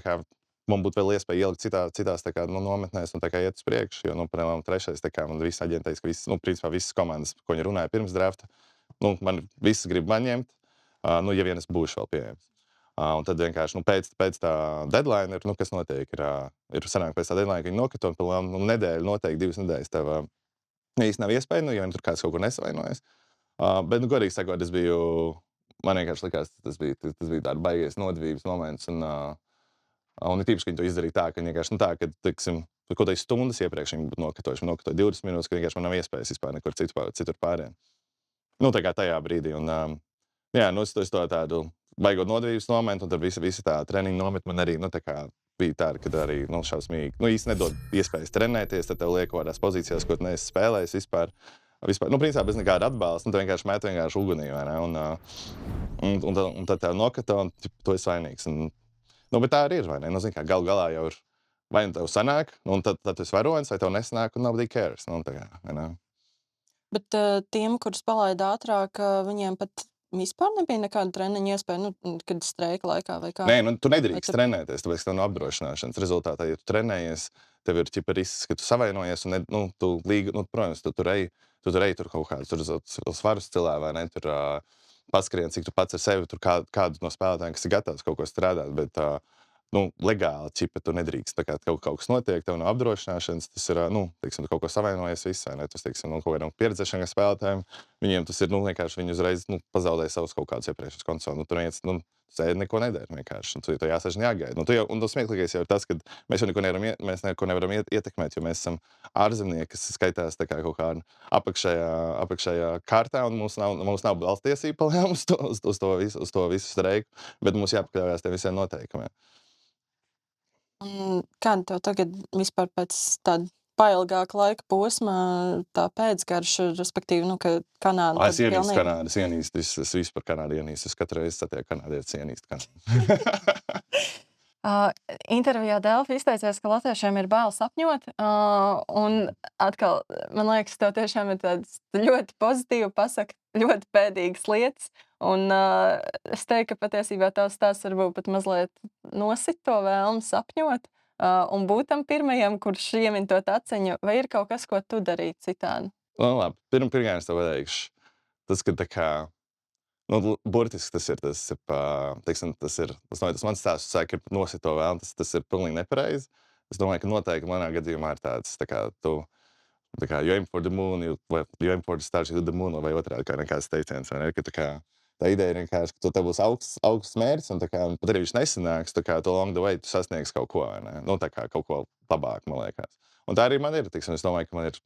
man būtu vēl iespēja ielikt citās nometnēs un iet uz priekšu, jo, piemēram, trešais, man visi aģenti teica, ka principā visas komandas, ko viņi runāja pirms drafta, man visas grib man ņemt, ja vien es būšu vēl pieejams. Un tad vienkārši pēc tā deadline kas notiek, ir sanāk pēc tā deadline, ka viņi nokata un pēc nedēļu, noteikti 2 nedēļas tev īsti nav iespēja, ja tur kāds kaut kur nesavainojas. Bet, godīgi sakot, man vienkārši likās, tas bija tāds baigies nodevības moments. Un ir tīpaši, ka viņi to izdarīja tā, ka vienkārši tā, ka, teiksim, kaut kādas stundas iepriekš viņi būtu nokatojuši 20 minūtes, ka vienkārši man nav iespējas vispār nekur citur pārējiem. Tā kā tajā brīdī. Es to tādu baigot nodevības momentu, un tad visa tā treniņa nometne man arī, bija tāda, ka arī, šausmīgi, īsti nedod iespējas trenēties, tad tev liek kaut kādās pozīcijās, ko tu neesi spēlējis vispār, principā bez nekāda atbalsta, tu vienkārši met ugunī, vai ne? Un tad tev nokata, un tu esi vainīgs. Bet tā arī ir, vai ne? Zini, kā galu galā jau ir, vai nu tev sanāk, un tad tu esi varonis, vai tev nesanāk, un nobody cares. Bet tiem, kurus palaida ātrāk, viņiem pat vispār nebija nekāda treniņa iespēja, kad streika laikā vai kā? Nē, tu nedrīkst trenēties, tāpēc, ka tev nav apdrošināšanas. Rezultātā, ja tu trenējies, tev ir risks, ka tu savainojies, un protams, tu tur ej tur kaut kādus svarus cilvēkus, vai ne? Tur paskrien, cik tu pats ar sevi, tur kādu no spēlētājiem, kas ir gatavs kaut ko strādāt, bet legāli čipa tu nedrīkst. Tā kā kaut kas notiek, tev nav apdrošināšanas, tas ir, teiksim, tu kaut ko savainojies viss, vai ne? Tas, teiksim, kaut kādiem pieredzēšanas spēlētājiem, viņiem tas ir, vienkārši viņi uzreiz, pazaudē savus kaut kādus iepriekšējos konsolus. Tur viens, sēdi neko nedara vienkārši, un tu jāsēž un jāgaida. Un tas smieklīgais jau ir tas, ka mēs jau neko nevaram ietekmēt, jo mēs esam ārzemnieki, kas skaitās tā kā kaut kāda apakšējā kārtā, un mums nav balstiesība palēm uz to visu streiku, bet mums jāpakļaujās tiem visiem noteikumiem. Kāda tev tagad vispār pēc tāda pailgāka laika posma tā pēcgarša, respektīvi, ka Kanāda... Es ienīstu Kanādu, es visu par Kanādu ienīstu. Es katru reizi satieku kanādietis, ienīstu Kanādu. Intervijā Delfi izteicies, ka latviešiem ir bail sapņot, un atkal, man liekas, tev tiešām ir tāds ļoti pozitīvi pasaka, ļoti pēdīgas lietas, un es teiktu, ka patiesībā tavs stāsts varbūt pat mazliet nosit to vēlmu sapņot, un būt tam pirmajam, kurš iemin to taciņu, vai ir kaut kas, ko tu darītu citādi? Labi, pirmkārt es tev pateikšu, tas, ka tā kā, burtiski tas mans stāsts saka, ka nosit to vēlmu, tas ir pilnīgi nepareizi. Es domāju, ka noteikti manā gadījumā ir tāds, tā kā tu, you aim for the moon, you aim for the stars, you do the moon, vai otrādi, kā nekāds teiciens, vai ne, ka tā ideja ir vienkārši, ka tev būs augsts mērķis, un pat arī viņš nesanāks, tu along the way tu sasniegs kaut ko, vai ne, kaut ko labāk, man liekas. Un tā arī man ir, es domāju, ka man ir,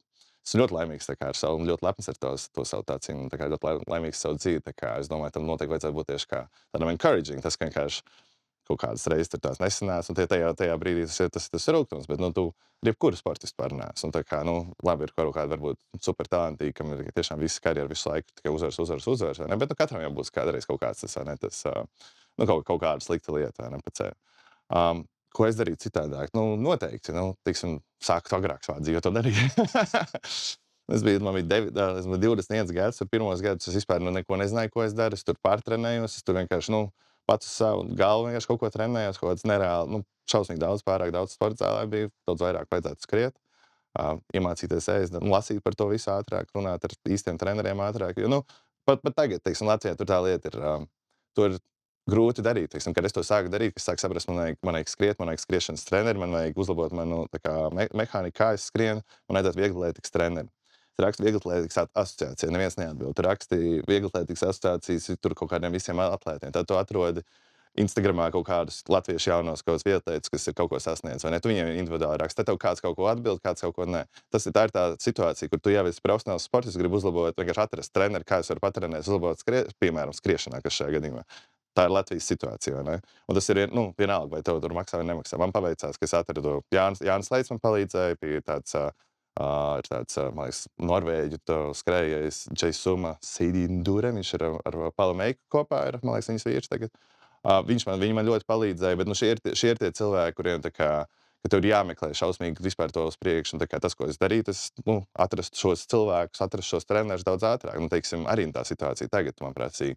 es ļoti laimīgs ar savu, un ļoti lepns ar to savu taciņu, ļoti laimīgs savu dzīvi, es domāju, tam noteikti vajadzētu būt tieši kā tādam encouraging, tas, ka vienkārši kaut kādas reizes tur tās nesanās, un tajā brīdī tas ir rūgtums, bet, tu jebkuru sportistu pārnās, un labi ir kaut kāda varbūt super talantīgi, kam ir tiešām visi karjeru visu laiku tikai uzvars, vai ne, bet, katram jau būs kādreiz kaut kāds tas, vai ne, tas, kaut kāda slikta lieta, vai ne, pēc sevi. Ko es darītu citādāk? Noteikti, sāktu agrāk savā dzīvē to darīt. Man bija 21 gads, un pirmos gadus es vispār neko nezināju, ko es daru. Es tur pārtrenējos, es tur vienkārši, pats uz savu galvu vienkārši kaut ko trenējos, kaut kāds nereāli, šausmīgi daudz, pārāk daudz sporta zālē bija, daudz vairāk vajadzētu skriet, iemācīties ēst, lasīt par to visu ātrāk, runāt ar īstiem treneriem ātrāk, jo, pat tagad, Latvijā tur tā lieta ir, tur grūti darīt, kad es to sāku darīt, es sāku saprast, man vajag skriet, man vajag skriešanas treneri, man vajag uzlabot manu mehāniku, kā es skrienu, man vajadzētu vieglatlētikas treneri. Tu raksti vieglatlētikas asociācija, neviens neatbild. Tu raksti vieglatlētikas asociācijas tur kaut kādiem visiem atlētiem. Tad tu atrodi Instagramā kaut kādus latviešu jaunos kaut kādus vieglatlētus, kas ir kaut ko sasniedz, vai ne? Tu viņiem individuāli raksti, tad tev kāds kaut ko atbild, kāds kaut ko nē. Tā ir tā situācija, kur tu jau esi profesionāls sportists, gribi uzlabot, vienkārši atrast treneri, kā es varu patrenēt, uzlabot, piemēram, skriešanā, kas šajā gadījumā. Tā ir Latvijas situācija, vai ne? Un tas ir, vienalga, vai tev tur maksā vai nemaksā. Man paveicās, ka es atradu Jānis Leits man palīdzēja, bija tāds, ir tāds, man liekas, norvēģu skrējējs Jaisuma Seidindure, viņš ir ar Palu Meiku kopā, man liekas, viņas vīrs tagad. Viņi man ļoti palīdzēja, bet šie ir tie cilvēki, kuriem ka tev ir jāmeklē šausmīgi vispār to uz priekšu, un tas, ko es darītu, es atrastu šos cilvēkus, atrastu šos trenerus daudz ātrāk. Teiksim, arī tā situācija tagad man prasīja.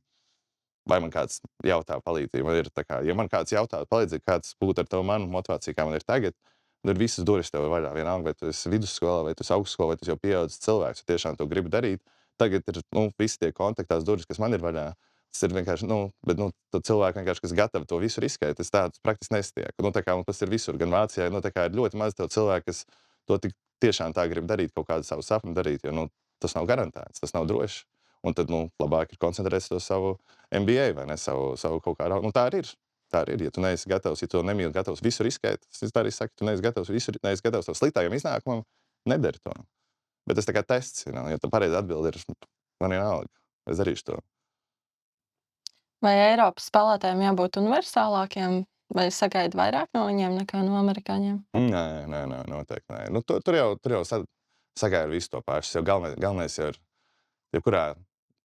Vai man kāds jautā palīdzību, ja man kāds jautā palīdzību, kāds būtu ar tavu manu motivāciju, kā man ir tagad, tad ir visas durvis tev vaļā. Vienalga, vai tu esi vidusskolā, vai tu esi augstskolā, vai tu jau pieaudzis cilvēks, ja tiešām to gribi darīt. Tagad ir visi tie kontaktās durvis, kas man ir vaļā. Tas ir vienkārši, bet cilvēki vienkārši, kas gatavi to visu riskēt, es tādu praktiski nesatieku. Tā kā tas ir visur, gan Vācijā, tā kā ir ļoti maz tev cilvēki, kas to tiešām tā grib darīt, kaut kādu savu sapni darīt, jo tas nav garantēts, tas nav droši. Un tad labāk ir koncentrēties to savu MBA vai ne, savu kaut kādu. Tā arī ir. Tā arī ir. Ja tu neesi gatavs, ja tu nemīli gatavs visu riskēt, es tā arī saku, tu neesi gatavs to sliktākajam iznākumam, nedari to. Bet tas tā kā tests, ja tu pareizi atbildi ir, man vienalga, es darīšu to. Vai Eiropas spēlētājiem jābūt universālākiem, vai sagaida vairāk no viņiem nekā no amerikāņiem? Nē, noteikti nē. Tur jau sagaida visu to pašu. Galvenais jau ir,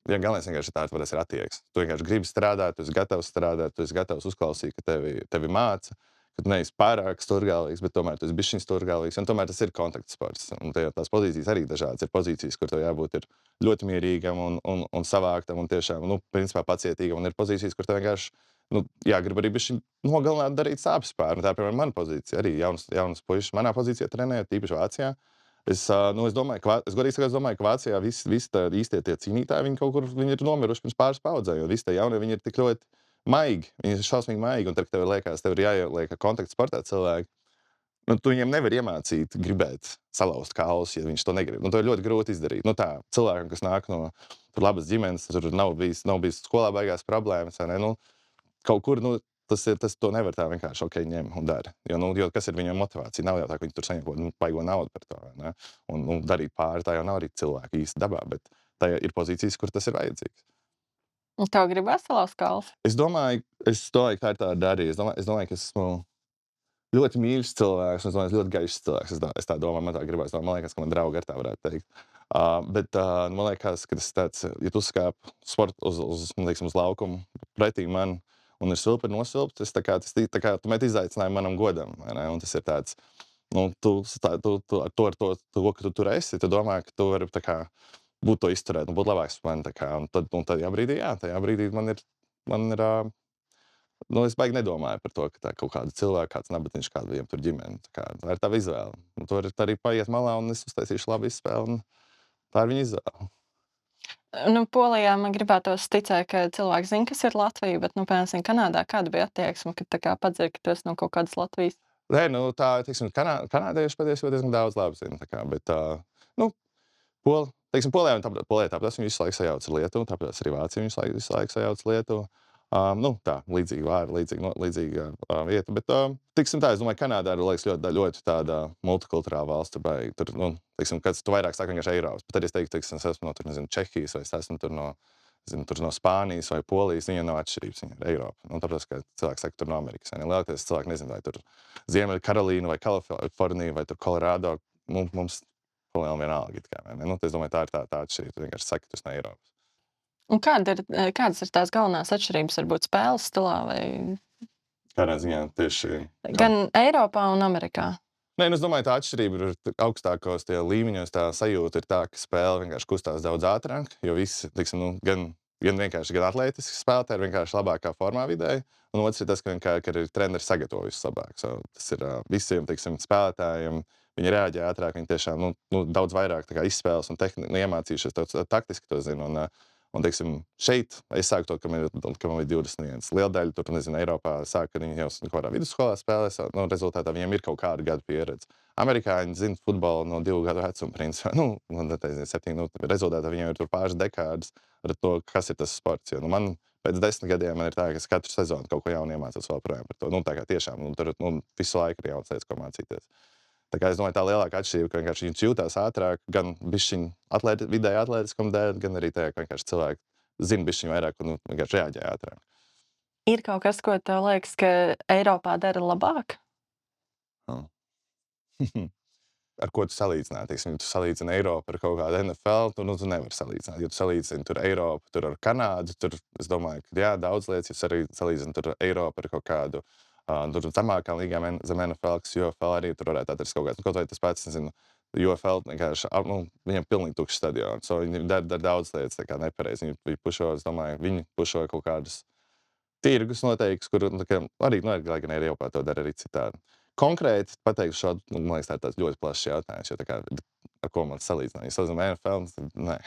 galvenais vienkārši tāds ir attieksme. Tu vienkārši gribi strādāt, tu esi gatavs uzklausīt, ka tevi māca, ka tu neesi pārāk stūrgalvīgs, bet tomēr tu esi bišķiņ stūrgalvīgs, un tomēr tas ir kontaktsports. Un tās pozīcijas arī dažādas. Ir pozīcijas, kur tev jābūt ļoti mierīgam un savāktam un tiešām, principā pacietīgam, un ir pozīcijas, kur tev vienkārši grib arī bišķiņ nogalināt, darīt sāpes pār. Tā, piemēram, mana pozīcija. Arī jaunas puišas manā pozīcijā trenē, tīpaši Vācijā. Es domāju, ka Vācijā visi īstie tie cīnītāji, viņi ir nomiruši pirms pāris paudzēm, jo visi tie jaunie, viņi ir tik ļoti maigi, viņi ir šausmīgi maigi, un tad, tev liekas, tev ir jāieliek kontaktsportā cilvēki. Tu viņiem nevar iemācīt gribēt salauzt kaulus, ja viņš to negrib. To ir ļoti grūti izdarīt. Cilvēkam, kas nāk no labas ģimenes, tur nav bijis skolā baigās problēmas, vai ne? Kaut kur, tas to nevar tā vienkārši ņem un dara. Jo kas ir viņam motivācija? Nav jau tā, ka viņi tur saņem paigo naudu par to, vai ne? Un darīt pāri, tā jau nav arī cilvēki īsti dabā, bet tā ir pozīcijas, kur tas ir vajadzīgs. Un tev gribas salauzt kaulus? Es domāju, ka tā ir tā darīja. Es domāju, ka esmu ļoti mīļš cilvēks, un es domāju, ļoti gaišs cilvēks. Es tā domāju, man tā gribas. Man liekas, ka man draugi ar tā varētu teikt. Bet man liekas, ka tas tāds, ja tu skāp sportu uz laukumu pretī man, un ir svilpi nosilpt, tas tu met izaicinājumu manam godam, vai ne? Un tas ir tāds, ar to, ka tu tur esi, tu domā, ka tu vari tā kā būt to izturēt, un būt labāks par mani, tā kā, un tajā brīdī man ir, es baigi nedomāju par to, ka tā kaut kāda cilvēka, kāds nabatiņš, kāda viņam tur ģimene, tā ir tava izvēle. Un tu vari arī paiet malā, un es uztaisīšu labu izspēli, un tā ir viņa izvēle. Polijā man gribētos ticēt, ka cilvēki zina, kas ir Latvija, bet, piemēram, Kanādā kāda bija attieksme, kad tā kā padzird, ka tu esi no kaut kādas Latvijas? Nē, tā, teiksim, kanādieši patiesībā diezgan daudz labi zina, tā kā, bet, Polijā tāpēc viņi visu laiku sajauc ar Lietuvu, tāpēc arī Vācija visu laiku sajauc Lietuvu. Tā, līdzīga vārda, līdzīga vieta, bet, tiksim tā, es domāju, Kanādā ir, liekas, ļoti tāda multikulturāla valsts, tur, kad tu vairāk sāki vienkārši Eiropas, bet tad es teiktu, es esmu no, Čehijas, vai es esmu tur no Spānijas vai Polijas, viņa nav atšķirības, viņa ir Eiropa. Tāpēc, ka cilvēki saka, tur no Amerikas, lielākoties cilvēki nezinu, vai tur Ziemeļa Karolīna vai Kalifornija vai tur Kolorādo, mums palielam vienalga, es domāju, tā ir tā atšķirība, tu vienkārši saki, tu esi no Eiropas. Un kādas ir tās galvenās atšķirības, varbūt spēles stilā vai? Kādā ziņā tieši? Gan Eiropā un Amerikā. Nē, es domāju, tā atšķirība ir augstākos tie līmeņos, tā sajūta ir tā, ka spēle vienkārši kustās daudz ātrāk, jo visi, gan atlētiski spēlētāji ir vienkārši labākā formā vidēji, un otrs ir tas, ka arī treneris sagatavo visu labāk. Tas ir visiem, spēlētājiem, viņi reaģē ātrāk, viņi tiešām, daudz vairāk izspēles un iemācījušies taktiski to zina. Un, šeit es sāku to, ka man ir 21. Liela daļa tur, Eiropā sāk, kad viņi jau kaut kādā vidusskolā spēlēs, rezultātā viņiem ir kaut kāda gada pieredze. Amerikāņi zina futbolu no 2 gadu vecuma, principā, 7, rezultātā viņiem ir tur pāris dekādas ar to, kas ir tas sports. Jo, man pēc 10 gadiem man ir tā, ka es katru sezonu kaut ko jaunu iemācos vēl projām par to. Tā kā tiešām, tur visu laiku ir jaunas lietas, ko mācīties. Tā kā es domāju, tā lielākā atšķirība, ka vienkārši viņi jūtās ātrāk, gan bišķiņ vidēji atlētiskam dēļ, gan arī tajā, ka vienkārši cilvēki zina bišķiņ vairāk un vienkārši reaģē ātrāk. Ir kaut kas, ko tev liekas, ka Eiropā dara labāk? Ar ko tu salīdzināt? Ja tu salīdzini Eiropu ar kaut kādu NFL, tu nevari salīdzināt. Ja tu salīdzini tur Eiropu, tur ar Kanādu, tur es domāju, ka jā, daudz lietas, ja arī salīdzini tur Eiropu ar kaut kādu tur zemākā līgā zem NFL, kas UFL arī tur varētu atrast kaut kāds. Kaut vai tas pats, UFL vienkārši, viņam pilnīgi tukšs stadions. Viņi dara daudz lietas tā kā nepareizi. Viņi pušo, es domāju, viņi pušo kaut kādus tirgus noteikts, kur arī, lai gan Eiropā to dara arī citādi. Konkrēti pateikšu šādu, man liekas, tā ir tāds ļoti plašs jautājums, jo tā kā, ar ko man salīdzināt. Ja salīdzinām NFL, tad nē.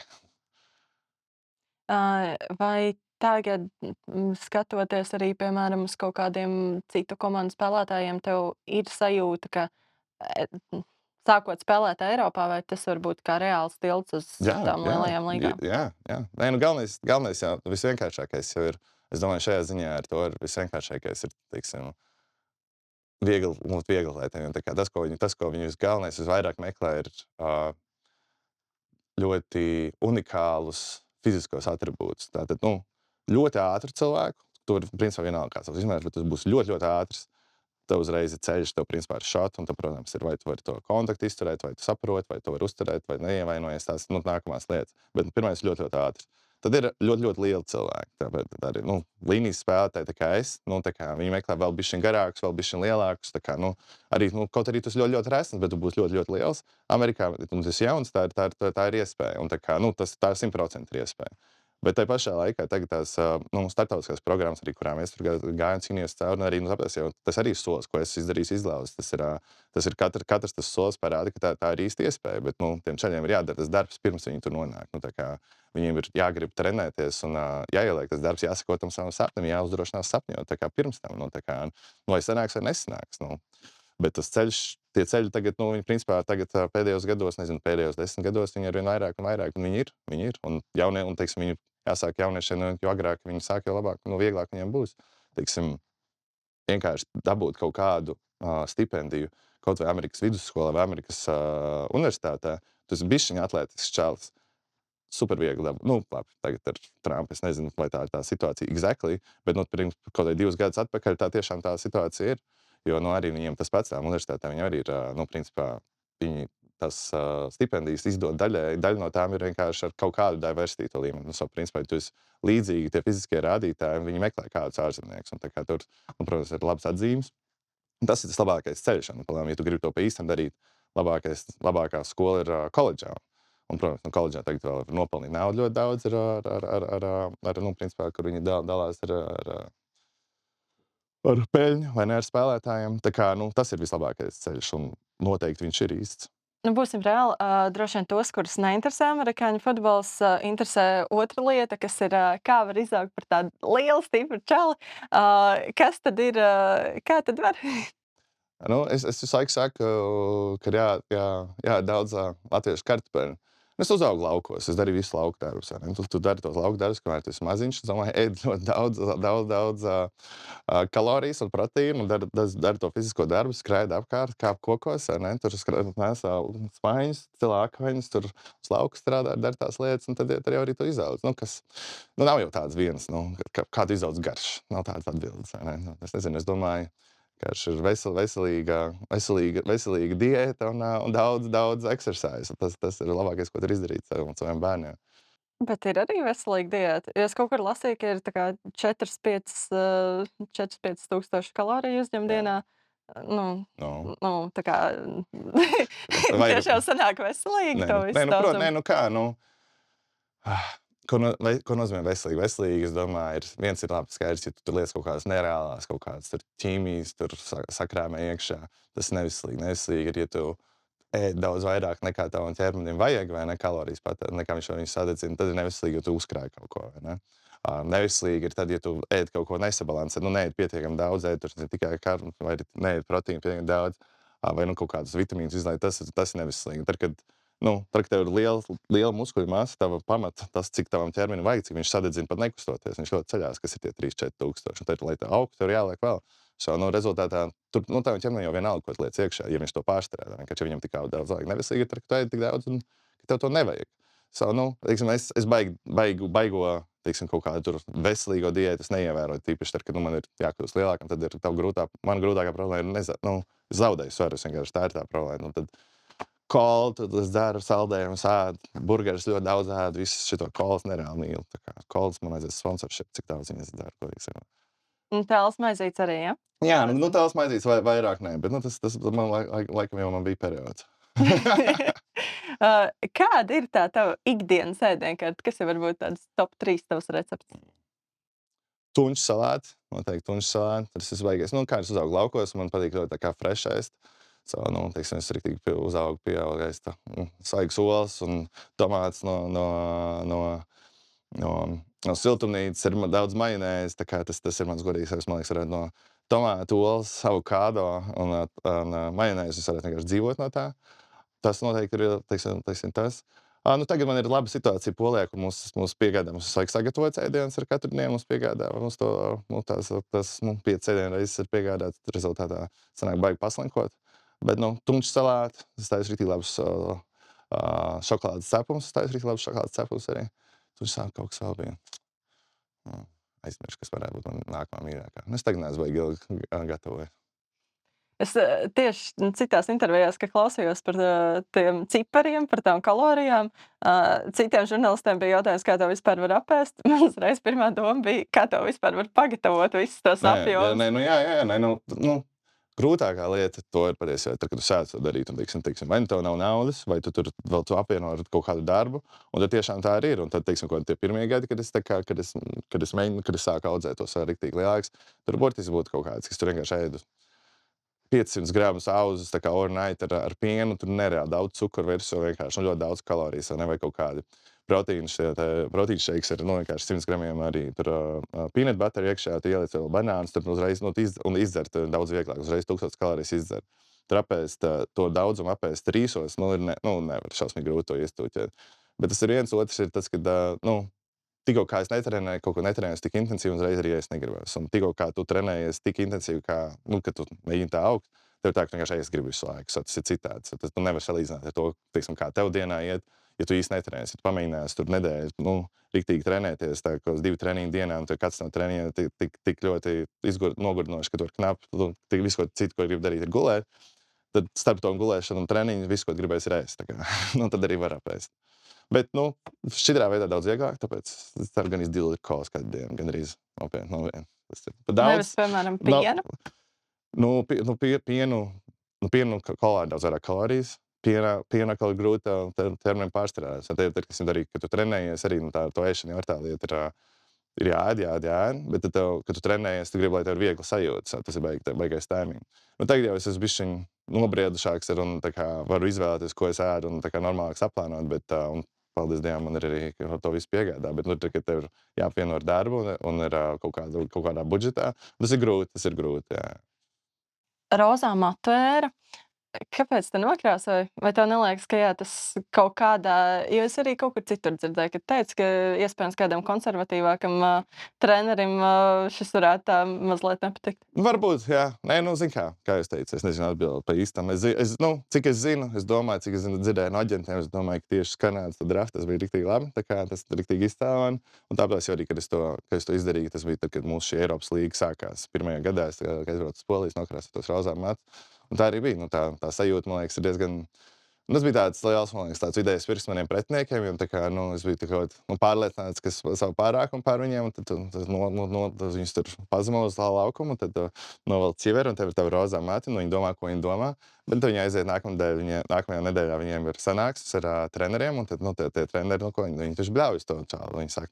Vai tagad, skatoties arī, piemēram, uz kaut kādiem citu komandu spēlētājiem, tev ir sajūta, ka, sākot spēlēt Eiropā, vai tas var būt kā reāls tilts uz tām lielajām līgām? Jā. Nē, nu galvenais jau visvienkāršākais jau ir, es domāju, šajā ziņā ar to ir visvienkāršākais ir, teiksim, viegli, lai tev, tā kā tas, ko viņi galvenais visvairāk meklē, ir ļoti unikālus fiziskos atribūtus. Tātad, ļoti ātru cilvēku, tur, principā, vienalga kāds savs izmērs, bet tas būs ļoti, ļoti ātrs. Tev uzreiz ir ceļš, tev, principā, ir šot, un, protams, ir vai tu vari to kontaktu izturēt, vai tu saproti, vai tu vari uzturēt, vai neievainojies tās, nākamās lietas. Bet pirmais ir ļoti, ļoti ātrs. Tad ir ļoti, ļoti lieli cilvēki. Tāpēc arī, līnijas spēlētāji, tā kā es, viņi meklē vēl bišķiņ garākus, vēl bišķiņ lielākus, tā kā, arī, kaut arī tas ļoti, ļoti resns, bet tu būsi ļoti, ļoti liels. Amerikā, un tas jauns, tā ir iespēja, un tā kā, tā ir 100% ir iespēja. Bet tajā pašā laikā tagad tās starptautiskās programmas, arī, kurām es tur gāju un cīnījos cauri, un arī, tāpēc, jau, tas arī ir solis, ko es izdarīju izlauzt. Tas ir katrs tas solis parāda, ka tā ir īsta iespēja, bet, tiem čaļiem ir jādara tas darbs, pirms viņi tur nonāk. Tā kā viņiem ir jāgrib trenēties un jāieliek tas darbs, jāsako tam savam sapnim, jāuzdrošinās sapņot, tā kā pirms tam, vai sanāks vai nesanāks. Bet tas tie ceļi tagad, viņi principā tagad pēdējos gados, pēdējos 10 gados, viņi ir vien vairāk un vairāk, un viņi ir. Un jaunie, un, teiksim, viņi jāsāk jauniešiem, jo agrāk viņi sāk, jo labāk, vieglāk viņiem būs. Teiksim, vienkārši dabūt kaut kādu stipendiju, kaut vai Amerikas vidusskolā vai Amerikas universitātē, tas ir bišķiņ atletisks čalis. Super viegli dabūt. Labi, tagad ar Trumpu es nezinu, vai tā ir tā situācija exactly, bet, pirms kaut vai 2 gadus atpakaļ tā tiešām tā situācija ir. Jo, arī viņiem tas pats tām universitātēm, viņi arī ir, principā, viņi tas stipendijas izdod daļa no tām ir vienkārši ar kaut kādu diversity to līmeni. Principā, tu esi līdzīgi tie fiziskie rādītāji, viņi meklē kādus ārzemniekus. Un tā kā tur, protams, ir labs atzīmes. Un tas ir tas labākais ceļš. Un, ja tu gribi to pa īstam darīt, labākā skola ir koledžā. Un, protams, koledžā tagad vēl ir nopelnīt naudu ļoti daudz, principā, kur viņi dalās ar peļņu vai ne ar spēlētājiem. Tā kā, tas ir vislabākais ceļš, un noteikti viņš ir īsts. Būsim reāli, droši vien tos, kurus neinteresē amerikāņu futbols, interesē otra lieta, kas ir, kā var izaugt par tādu lielu, stipru čali. Kas tad ir, kā tad var? Es visu laiku saku, ka daudz latviešu kartupeļu. Es uzaugu laukos, es darīju visu lauku darbus. Tu dari tos lauku darbus, kamēr tu esi maziņš. Es domāju, ēd ļoti daudz kalorijas un proteīnu, un dari to fizisko darbu, skraida apkārt, kāp kokos, tur nesā smaiņas, cilā akmeņus, tur uz lauku strādā, dari tās lietas, un tad jau arī tu izaudz. Nav jau tāds viens, kā tu izaudz garš. Nav tāds atbildes. Es nezinu, es domāju, ka ir veselīga diēta un daudz exercise. Tas ir labākais, ko var izdarīt saviem bērniem. Bet ir arī veselīga diēta. Es kaut kur lasīju, ka ir tā kā 4-5 tūkstoši kaloriju uzņem dienā. Tā kā tiešām sanāk veselīgi to visu daudzumu. Ko nozīmē veselīgi? Veselīgi, es domāju, viens ir labi skaidrs, ja tu tur lietas kaut kādas nereālās, kaut kādas ķīmijas, tur sakrāmē iekšā. Tas neveselīgi. Neveselīgi ir, ja tu ēd daudz vairāk nekā tavam ķermenim vajag, vai ne, kalorijas patērē, nekā viņš viņu sadedzina, tad ir neveselīgi, jo tu uzkrāji kaut ko, vai ne? Neveselīgi ir tad, ja tu ēd kaut ko nesabalansē, neēd pietiekami daudz, ēd tur tikai karnu, vai neēd proteīnu pietiekami daudz, vai kaut kādus vitamīnus izlaiž, tas ir neveselīgi. Tad, kad tev ir liela muskuļu masa, tava pamata, tas, cik tavam ķermenim vajag, cik viņš sadedzina pat nekustoties, viņš ļoti ceļās, kas ir tie 3-4 tūkstoši. Un tad, lai tā augtu, tev ir jāliek vēl. Rezultātā tur tavam ķermenim jau vienalga, ko lietas iekšā, ja viņš to pārstrādā. Vienkārši viņam tik daudz vajag. Neveselīgi ir, tad, ka tu ēd tik daudz un ka tev to nevajag. Es baigo, kaut kādu tur veselīgo diētu, es neievēroju. Tīpaši tad, kad man ir jākļūst lielākam, tad ir man grūtākā problēma ir zaudēju svaru. Vienkārši tā ir tā problēma. Tad kolu, tad es daru saldējumus, ēdu, burgerus ļoti daudz ēdu, visu šito kolas nereāli mīlu. Kolas man aizies sponsorship, cik daudz viņas daru. Tēls maizītes arī, ja? Jā, tēls maizītes vairāk nē, bet tas man laikam jau man bija periods. Kāda ir tā tava ikdienas ēdienkarte? Kas ir varbūt tāds top 3 tavs recepts? Tunču salāti, noteikti tunču salāti. Tas ir baigais. Kā es uzaugu laukos, man patīk ļoti tā kā fresh ēst. Es riktīgi uzaugu pieaugais svaigas olas un tomāts no no siltumnīcas, ir daudz majonēzes, tā kā tas ir mans godīgais, man liekas, varētu no tomātu olas, avokādo un majonēzes es varētu vienkārši dzīvot no tā. Tas noteikti ir, teiksim tas. Nu, tagad man ir laba situācija Polijā, kur mums piegādā, mums vajag sagatavot ēdienas ar katru dienu, mums piegādā, mums to, tas 5 ēdienu reizes ir piegādāts, rezultātā sanāk baigi paslinkot. Bet, tumšs salāti, es taisu rītīgi labus šokolādes cepumus, arī. Tur sāk kaut kas vēl bija. Aizmiršu, kas varētu būt man nākamā mīļākā. Es tagad neesmu baigi ilgi gatavoju. Es tieši citās intervijās, ka klausījos par tiem cipariem, par tām kalorijām. Citiem žurnālistiem bija jautājums, kā to vispār var apēst. Man uzreiz pirmā doma bija, kā to vispār var pagatavot, visus tos apjomus. Grūtākā lieta to ir patiesībā, tad, kad tu sāc to darīt, un teiksim, vai nu tev nav naudas, vai tu tur vēl tu apvieno ar kaut kādu darbu, un tad tiešām tā arī ir. Un tad, teiksim, tie pirmie gadi, kad es sāku audzēt tos riktīgi lielāks, tur burtiski būtu kaut kāds, kas tur vienkārši ēdu 500 gramus auzas, tā kā overnight ar pienu, tur nereāli daudz cukuru virsū, vienkārši ļoti daudz kalorijas, vai kaut kādi proteīna šeiks ar vienkārši 100 gramiem arī tur peanut butter iekšā, tu ieliec vēl banānus, tur uzreiz un izdzert daudz vieglāk, uzreiz 1000 kalorijas izdzert. Tur apēst to daudzumu apēst rīsos, nevar šausmīgi grūti to iestūķēt. Bet tas ir viens, otrs ir tas, ka, tikko kā es netrenēju, kaut ko netrenēju tik intensīvi, uzreiz arī es negribēju. Un tikko kā tu trenējies tik intensīvi, kā, kad tu mēģini tā augt, tev tā, ka vienkārši es gribu visu laiku. Tas ir citāds. Tas tu nevar salīdzināt ar to, teiksim, kā tev dienā iet. Ja tu īsti netrenēsi, tu pamēģināsi tur nedēļu, riktīgi trenēties, tā kā 2 treniņu dienā, un kāds no treniņiem tik ļoti nogurdinoši, ka tu var knapi, visu, ko citu, ko gribi darīt, ir gulēt, tad starp to gulēšanu un treniņu visu, ko gribēs, ir ēst. Tad arī var apēst. Bet, šitrā veidā daudz vieglāk, tāpēc es ceru gan 2 litru kolas katru dienu, gan arī nopietni. Tas ir pa daudz. Nevis, piemēram, pienu. Pienu kolā ir daudz vairāk kalorijas. Piena kaut grūti ķermenim pārstrādāt. Tad, kad tu trenējies, arī to ēšana jau ir tā lieta, ir jāēd, bet tad, kad tu trenējies, tu gribi, lai tev ir viegli sajūtas. Tas ir baigais timing. Tagad jau es esmu bišķiņ nobriedušāks un varu izvēlēties, ko es ēdu un normālāk saplānot, bet paldies Dievam, man ir arī to visu piegādā. Bet, kad tev ir jāapvieno ar darbu un ir kaut kādā budžetā, tas ir grūti, jā. Rozā matvēra. Kāpēc tu nokrāsoji? Vai tev neliekas, ka tas kaut kādā, jo es arī kaut kur citur dzirdēju, ka teica, ka iespējams kādam konservatīvākam trenerim šis varētu tā mazliet nepatikt? Varbūt, jā. Nē, zin kā jūs teicat, es nezinu atbildi pa īstam. Cik es zinu, cik es dzirdēju no aģentiem, es domāju, ka tieši Kanādas draft tas bija riktīgi labi, tā kā tas riktīgi iztēlojami. Un tāpēc jau arī, kad es to izdarīju, tas bija tad, kad mūsu šī Eiropas līga sākās. Pirmajā gadā es aizbraucu uz Polijas, nokrāsoju tos rozā matus. Un tā arī bija. Tā sajūta, man liekas, ir diezgan. Tas bija tāds liels, man liekas, tāds vidējs pirks maniem pretiniekiem. Es biju pārliecināts, ka es savu pārākumu pār viņiem, un tad viņus tur pazemo uz tā laukumu, un tad novelc ķiveri, un tev ir tava rozā mati, un viņi domā, ko viņi domā. Bet viņi aiziet nākamajā nedēļā, viņiem ir sanāksmes ar treneriem, un tad tie treneri, viņi taču bļauj uz to čālu. Viņi saka,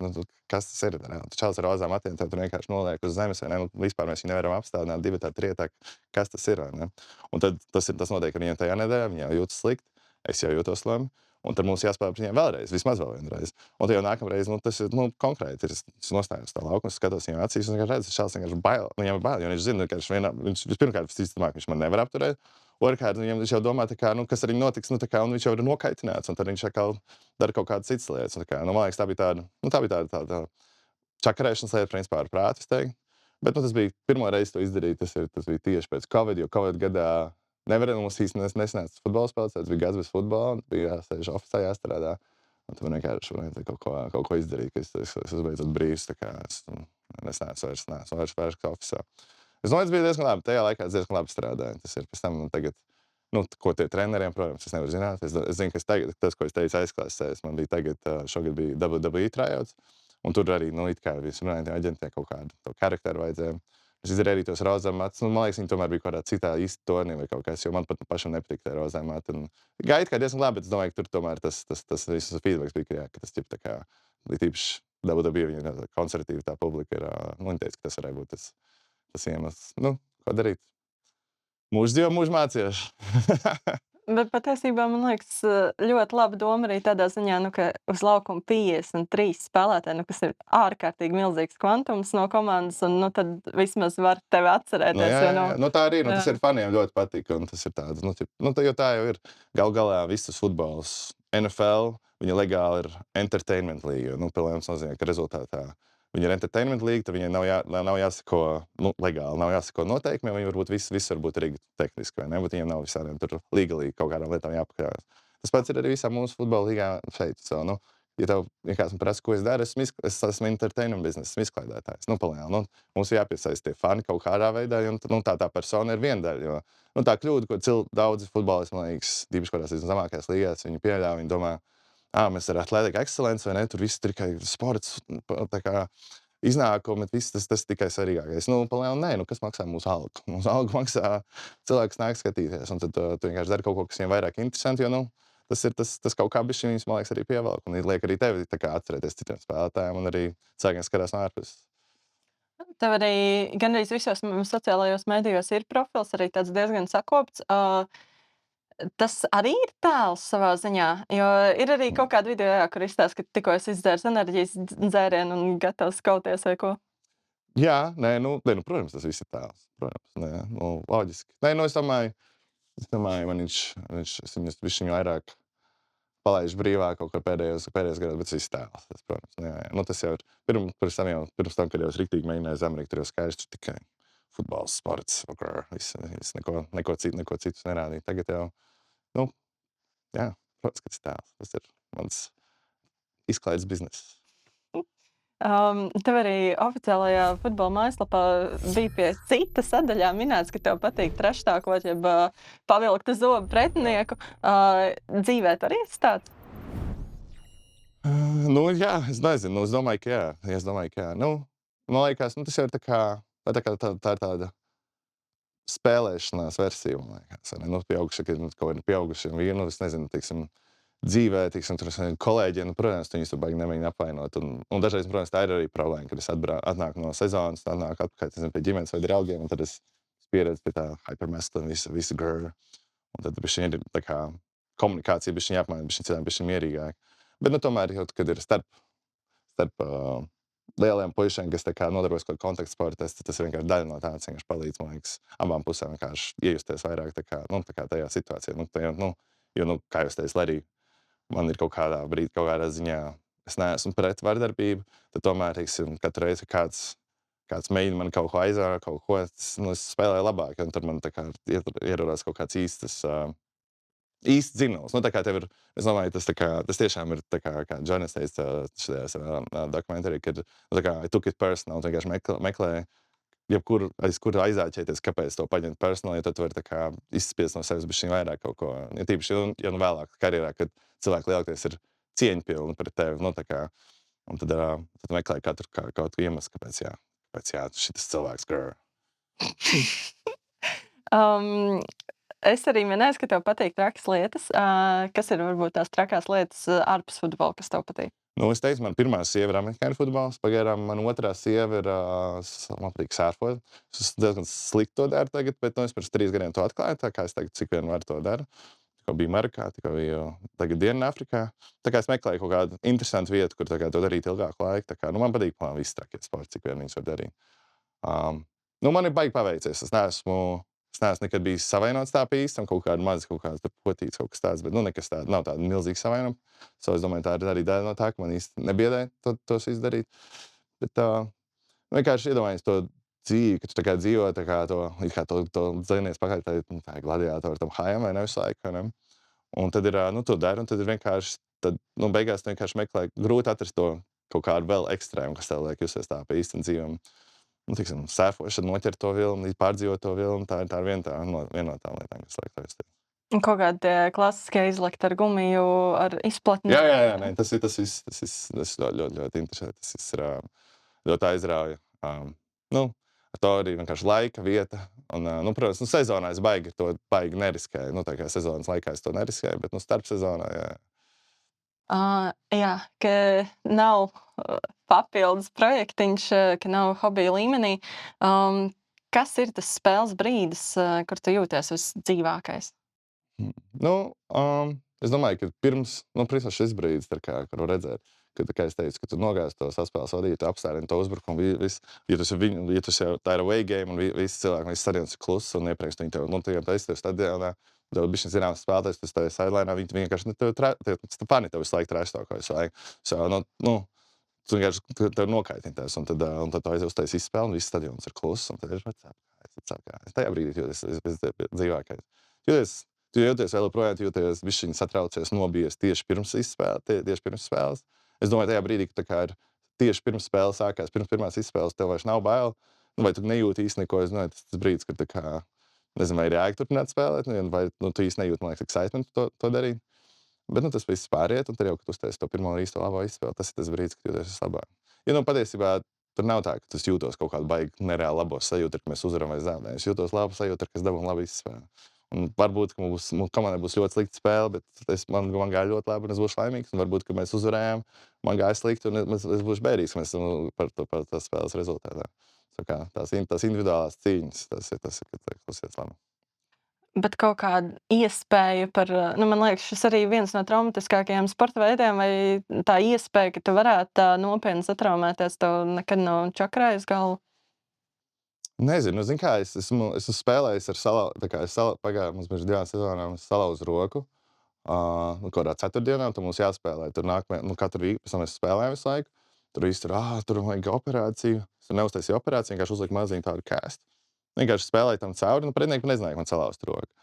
kas tas ir? Tu čāls ar rozā matiem, tev tur vienkārši noliek uz zemes, vai ne? Vispār mēs viņu nevaram apstādināt 2 trietā, kas tas ir, vai ne? Un tad tas notiek ar viņiem tajā nedēļā, viņi jau jūtas slikti. Es jau jūtos labi, un tad mums jāspēlē par viņiem vēlreiz, vismaz vēl vienreiz. Un tad jau nākamreiz, tas ir konkrēti. Es nostājos tā laukumā, skatos viņiem acīs, un redzu, šāds vienkārši bail. Viņam ir bail, jo viņš zina, ka viņš vispirmkārt, visticamāk, viņš man nevar apturēt. Otrkārt, viņš jau domā, kas ar viņu notiks, un viņš jau ir nokaitināts, un tad viņš atkal dara kaut kādas citas lietas. Man liekas, tā bija tāda čakarēšanas lieta, principā, ar prātu, es teiktu. Bet tas bija pirmo reizi to izdarīt, tas bija tieši pēc Covid, jo Covid gadā nevarēja, mums īstenībā nesanāca futbola spēlēt, tas bija gads bez futbola, bija jāsēž oficā, jāstrādā. Un tad man vienkārši kaut ko izdarīt, ka es beidzot brīvs, tā kā es neesmu vairs oficā. Es domāju, tas bija diezgan labi, tajā laikā es diezgan labi strādāju. Tas ir pēc tam tagad, ko tie treneriem, protams, es nevaru zināt. Es zinu, ka tas, ko es teicu aizklāsēs, man bija tagad, šogad bija WWE tryouts, un tur arī, it kā visi runājot aģentiem kaut kādu to karakteru vajadzēja. Es izdarīju arī tos rozā matus. Man liekas, viņi tomēr bija kaut kādā citā īsti tornī vai kaut kas, jo man pat pašam nepatīk tie rozā mati. Gaita kā diezgan labi, bet es domāju, ka tur tomēr tas viss feedbacks bija, ka tas tā kā līdz WWE viņa konservatīva tā publika ir, viņi teica, ka tas varētu būt tas iemesls. Ko darīt? Mūžs dzīvo, mūžs mācījos. Bet patiesībā, man liekas, ļoti laba doma arī tādā ziņā, ka uz laukuma 53 spēlētāji, kas ir ārkārtīgi milzīgs kvantums no komandas, un tad vismaz var tevi Nu, atcerēties. jā, jā, jā. Nu, tā arī ir. Nu, tas jā. ir faniem ļoti patīk. Un tas ir tāds, jo tā jau ir. Gal galā viss tas futbols, NFL, viņa legāli ir entertainment līga. Pilnīgi nozīmē, ka rezultātā viņa ir entertainment līga, tad viņai nav jāsako, legāli nav jāsako noteikumiem. Viņi varbūt viss varbūt arī tehniski, vai ne? Bet viņiem nav visādiem tur līgalīgi kaut kādām lietām jāpakļaujas. Tas pats ir arī visā mūsu futbola līgā šeit. So, ja tev vienkārši prasa, ko es daru, es esmu entertainment biznesa, esmu izklaidētājs. Palēnām. Mums ir jāpiesaista tie fani kaut kādā veidā, un tā persona ir viena daļa. Jo tā kļūda, ko daudzi futbolisti, man liekas, tīpaši kādās zemākajās līgās, viņi pieļauj, viņi domā, mēs ar atlētiku ekscelenci, vai ne, tur viss ir tikai sports, tā kā iznākumi, bet viss tas tikai svarīgākais. Palēnām, nē, kas maksā mūsu algu? Mūsu algu maksā cilvēks nāk skatīties, un tad tu vienkārši dari kaut ko, kas viņiem vairāk interesanti, jo, tas kaut kā bišķi viņus, man liekas, arī pievelk, un liek arī tevi tā kā atcerēties citiem spēlētājiem, un arī cilvēkiem skatās no ārpuses. Tev arī gandrīz visos sociālajos mēdījos ir profils, arī tāds diezgan sakopts. Tas arī ir tēls savā ziņā, jo ir arī kaut kāda video, kur izstāsta, ka tikko es izdzēru enerģijas dzērienu un gatavs kauties vai ko. Jā, protams, tas viss ir tēls. Protams, loģiski. Es domāju, viņš viņu vairāk palaiž brīvā kaut kā pēdējos gados, bet tas viss tēls. Tas, protams, jā. Tas jau ir pirms tam, kad jau es riktīgi mēģināju uz Ameriku, tur jau skaidrs, tur tikai futbols, sports, viss neko citus nerādīja. Tagad jau, jā, protams, ka tas tēls. Tas ir mans izklaides bizness. Tev arī oficiālajā futbola mājaslapā bija pie cita sadaļā minēts, ka tev patīk treštākot, jeb pavilkt uz zobu pretinieku. Dzīvē tu arī esi tāds? Jā, es nezinu. Es domāju, ka jā. Man liekas, tas jau ir tā ir tāda spēlēšanās versija, man liekas. Pieauguši, kad kaut kādi pieauguši vīri, es nezinu, teiksim, dzīvē, tur kolēģiem, protams, viņus tur baigi nemēģina apvainot. Un dažreiz, protams, tā ir arī problēma, kad es atnāku no sezonas, atnāku atpakaļ pie ģimenes vai draugiem, un tad es pieredzu pie tā hypermesla un visu girl. Un tad bišķiņ ir tā kā komunikācija bišķiņ jāapmaina, bišķiņ mierīgāk. Bet, tomēr, kad ir starp lieliem puišiem, kas tā kā nodarbojas kaut kādu kontaktu sportu, tas ir vienkārši daļa no tā, tas vienkārši palīdz, man liekas, abām pusēm vienkārši iejusties vairāk tā kā tajā situācijā. Jo, kā jūs teicat, arī man ir kaut kādā brīdī, kaut kādā ziņā, es neesmu pret vardarbību, tad tomēr, teiksim, katru reizi, kāds mēģina man kaut ko aizvākt, kaut ko, es spēlēju labāk, un tad man tā kā ierodās kaut kāds īsts dzinulis. Tā kā tev ir, es domāju, tas tiešām ir tā kā Džonis teica šajā savā dokumentārī, kad I took it personal, vienkārši meklēju, aiz kuru aizāķēties, kāpēc to paņemt personāli, jo tad tu vari izspiest no sevis bišķiņ vairāk kaut ko. Ja tīpaši, ja vēlāk karjerā, kad cilvēki lielākoties ir cieņpilni pret tevi, un tad meklēju kaut kādu iemeslu, kāpēc šitas cilvēks girl. Es arī minēju, ka tev patīk trakas lietas. Kas ir varbūt tās trakās lietas ārpus futbola, kas tev patīk? Es teicu, man pirmā sieva ir amerikāņu futbols, pagaidām man otrā sieva ir, man patīk sērfot. Es diezgan slikti to daru tagad, bet es pirms 3 gadiem to atklāju, tā kā es tagad cik vien varu to daru. Tikko biju Marokā, tikko biju tagad Dienvidāfrikā. Tā kā es meklēju kaut kādu interesantu vietu, kur to darīt ilgāku laiku. Man patīk visi trakie sporti, cik vien viņus var darīt. Man ir baigi paveicies. Es neesmu nekad bijis savainots tā īstam, kaut kāda maza, kaut kāda potīts, kaut kas tāds, bet nekas tāds, nav tāda milzīga savainuma. Es domāju, tā ir arī daļa no tā, ka man īsti nebiedē tos izdarīt. Bet vienkārši iedomājies to dzīvi, ka tu tā kā dzīvo, tā kā to dzēnies pakaļ, tā ir gladiātori tam hājam vai ne visu laiku, vai ne? Un tad ir, to dari, un tad ir vienkārši, beigās tu vienkārši meklē, grūti atrast to kaut kādu vēl ekstrēmu, kas tev liek justies tā pa īstam dzīvam. Teiksim, sērfošana, noķert to vilni, pārdzīvot to vilni, tā ir viena no tām lietām, kas liek to. Kaut kādi klasiskie izlekti ar gumiju, ar izplatni. Jā, tas viss ļoti interesanti. Tas viss ir ļoti aizrauja. Ar to arī vienkārši laika, vieta. Un, protams, sezonā es baigi neriskēju. Tā kā sezonas laikā es to neriskēju, bet starp sezonā, jā. Jā, ka nav papildus projektiņš, ka nav hobija līmenī. Kas ir tas spēles brīdis, kur tu jūties visdzīvākais? Nu, es domāju, ka pirms, principā šis brīdis, kur var redzēt, ka, kā es teicu, ka tu nogāzi to saspēles vadītu, tu apstādini to uzbrukumu, ja tas ir viņu, ja tas jau tā ir away game un visi cilvēki, visi stadions ir kluss un iepriekš viņi tev, tu esi tev stadionā, tev bišķi zināms spēlētājs, tas tev ir sidelinā, viņi vienkārši, tev pani tev visu laiku treštākojas, vai, tu vienkārši tev nokaitināties, un tad tu aizies uztais izspēli, un viss stadions ir kluss, un tad ir pats. Tajā brīdī jūties visdzīvākais. Tu jūties vēl joprojām, tu jūties bišķiņ satraucies, nobijies tieši pirms spēles. Es domāju, tajā brīdī, ka tā kā ir tieši pirms spēles sākās, pirms pirmās izspēles, tev vairs nav bail, vai tu nejūti īsti neko, es domāju, tas brīdis, kad tā kā, nezinu, vai ir jēga turpināt spēlēt, vai tu īsti nejūti, man liekas, excitement to darīt. Bet tas viss pāriet, un tad jau, kad tu uztaisi to pirmo īsto labo izspēli, tas ir tas brīdis, kad jūties vislabāk. Ja patiesībā tur nav tā, ka es jūtos kaut kādu baigi nereāli labo sajūtu, ka mēs uzvaram vai zaudējam. Es jūtos labu sajūtu, ka es dabūju labu izspēli. Un varbūt, ka mūsu komandai būs ļoti slikta spēle, bet man gāja ļoti labi, un es būšu laimīgs. Un varbūt, ka mēs uzvarējām, man gāja slikti, un es būšu bēdīgs par tā spēles rezultātā. Tās individuālās cīņas, tas ir labi. Bet kaut kāda iespēja man liekas, šis arī viens no traumatiskākajiem sporta veidiem, vai tā iespēja, ka tu varētu tā nopietni satraumēties, tev nekad nav čakarējis galvu? Nezinu, kā es esmu spēlējis pagājušajā, mums bija 2 sezonām, es salauzu roku. Kaut kādā ceturtdienā, tur mums jāspēlē. Tur katru rītu, pēc tam mēs spēlējam visu laiku. Tur viss tur vajag operāciju. Es tur neuztaisīju operāciju, vienkārši uzliku maziņu tādu kēstu. Vienkārši spēlēju tam cauri, pretinieki nezināja, ka man salauzt roku.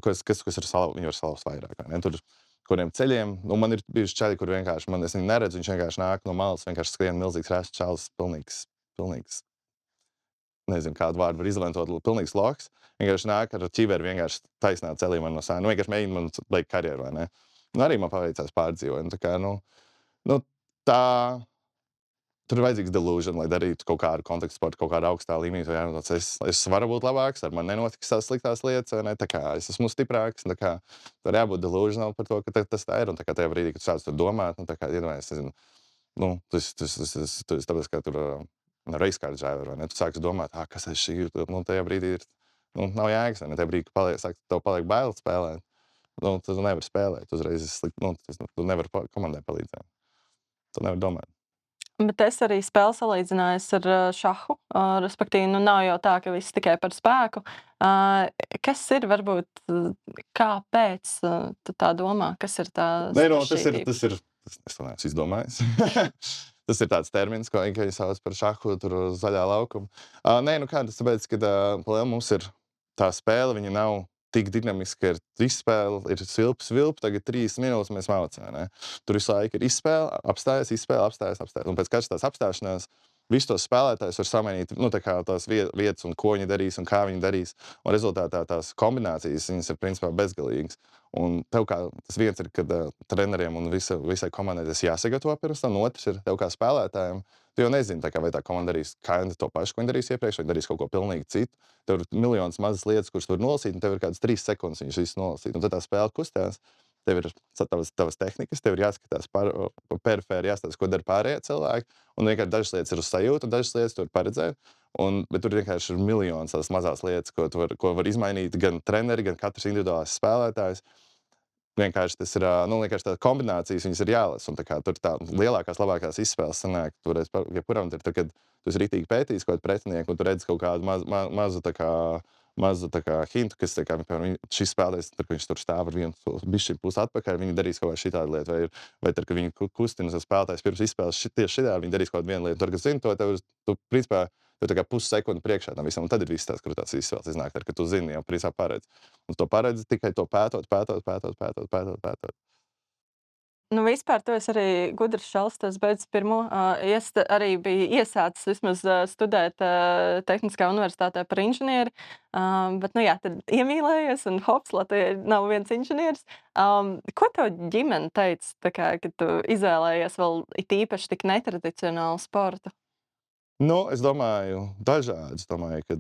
Kas ir salauzt, viņi var salauzt vairāk. Tur kuriem ceļiem, man ir bijuši ceļi, kur vienkārši, es viņu neredzu, viņš vienkārši nāk no malas, vienkārši skrien milzīgs rēsts čalis, pilnīgs. Nezinu, kādu vārdu var izmantot, pilnīgs loks. Vienkārši nāk ar ķiveri, vienkārši taisnā celī man no sāna. Vienkārši mēģina man beigt karjeru, vai ne? Un arī man paveicās pārdzīvot. Tā, tur ir vajadzīgs delusion, lai darītu kaut kādu kontaktu sportu, kaut kādā augstā līmenī. Es varu būt labāks, ar man nenotiks tās sliktās lietas, vai ne? Es esmu stiprāks. Tur jābūt delusional par to, ka tas tā ir. Un tajā brīdī, kad tu sāc tur domāt, iedomājies, tas tāpēc, ka tur racecar driver, vai ne? Tu sāksi domāt, kas es šī, tajā brīdī ir, nav jēgas, vai ne? Tajā brīdī, kad tev paliek bail spēlēt, tad tu nevari spēlēt, uzreiz tu nevari komandai palīdzēt. Tu nevari domāt. Bet es arī spēli salīdzināju ar šahu, respektīvi, nav jau tā, ka viss tikai par spēku. Kas ir, varbūt, kāpēc tu tā domā? Kas ir tā starpšķirība? Tas ir, es to neesmu izdomājis. Tas ir tāds termins, ko viņi sauc par šahu, tur uz zaļā laukuma. Tas tāpēc, ka mums ir tā spēle, viņa nav tik dinamiska, ir izspēle, ir svilpi, tagad 3 minūtes mēs maucām, ne? Tur visu laiku ir izspēle, apstājas. Un pēc katras tās apstāšanās visus tos spēlētājus var samainīt, tās vietas un ko viņi darīs un kā viņi darīs. Un rezultātā tās kombinācijas, viņas ir principā bezgalīgas. Un tev tas viens ir, kad treneriem un visai komandai tas jāsagatavo pirms tam, otrs ir tev kā spēlētājiem. Tu jau nezini, vai tā komanda darīs to pašu, ko viņi darīs iepriekš, vai darīs kaut ko pilnīgi citu. Tev ir miljonas mazas lietas, kuras tu vari nolasīt, un tev ir kādas 3 sekundes viņas visu nolasīt. Un tad tā spēle kustās, tev ir tavas tehnikas, tev ir jāskatās perifēri, jāskatās, ko dara pārējie cilvēki. Un vienkārši dažas lietas ir uz sajūtu, un dažas lietas tu vari paredzēt. Bet tur vienkārši ir miljonas tās mazās lietas, ko var izmainīt gan treneri, gan katrs individuāls spēlētājs. Vienkārši tas ir, vienkārši tādas kombinācijas, viņas ir jālasa. Un tur tā lielākās, labākās izspēles sanāk, jebkuram ir, kad tu esi ritīgi pētījis kaut kādu pretinieku, un tu redzi kaut kādu mazu hintu, kas, piemēram, šis spēlētājs, kad viņš tur stāv ar vienu bišķi pusi atpakaļ, viņi darīs kaut kā šitādu lietu, vai tad, kad viņi kustina uz spēlētājs pirms izspēles, tieši šitādi viņi darīs kaut kādu vienu lietu. Tur, kad zini to, tu principā, tu pussekundi priekšā tam visam, un tad ir viss tās krūtās izspēles iznāk, ka tu zini, jau principā paredz. Un to paredz tikai to pētot. Vispār tu esi arī gudrs čalis, tas beidz pirmo. Es arī biju iesācis vismaz studēt Tehniskā universitātē par inženieri, bet, tad iemīlējies un hops, Latvijai nav viens inženieris. Ko tev ģimene teica, kad tu izvēlējies vēl it īpaši tik netradicionālu sportu? Es domāju, dažādi. Es domāju, ka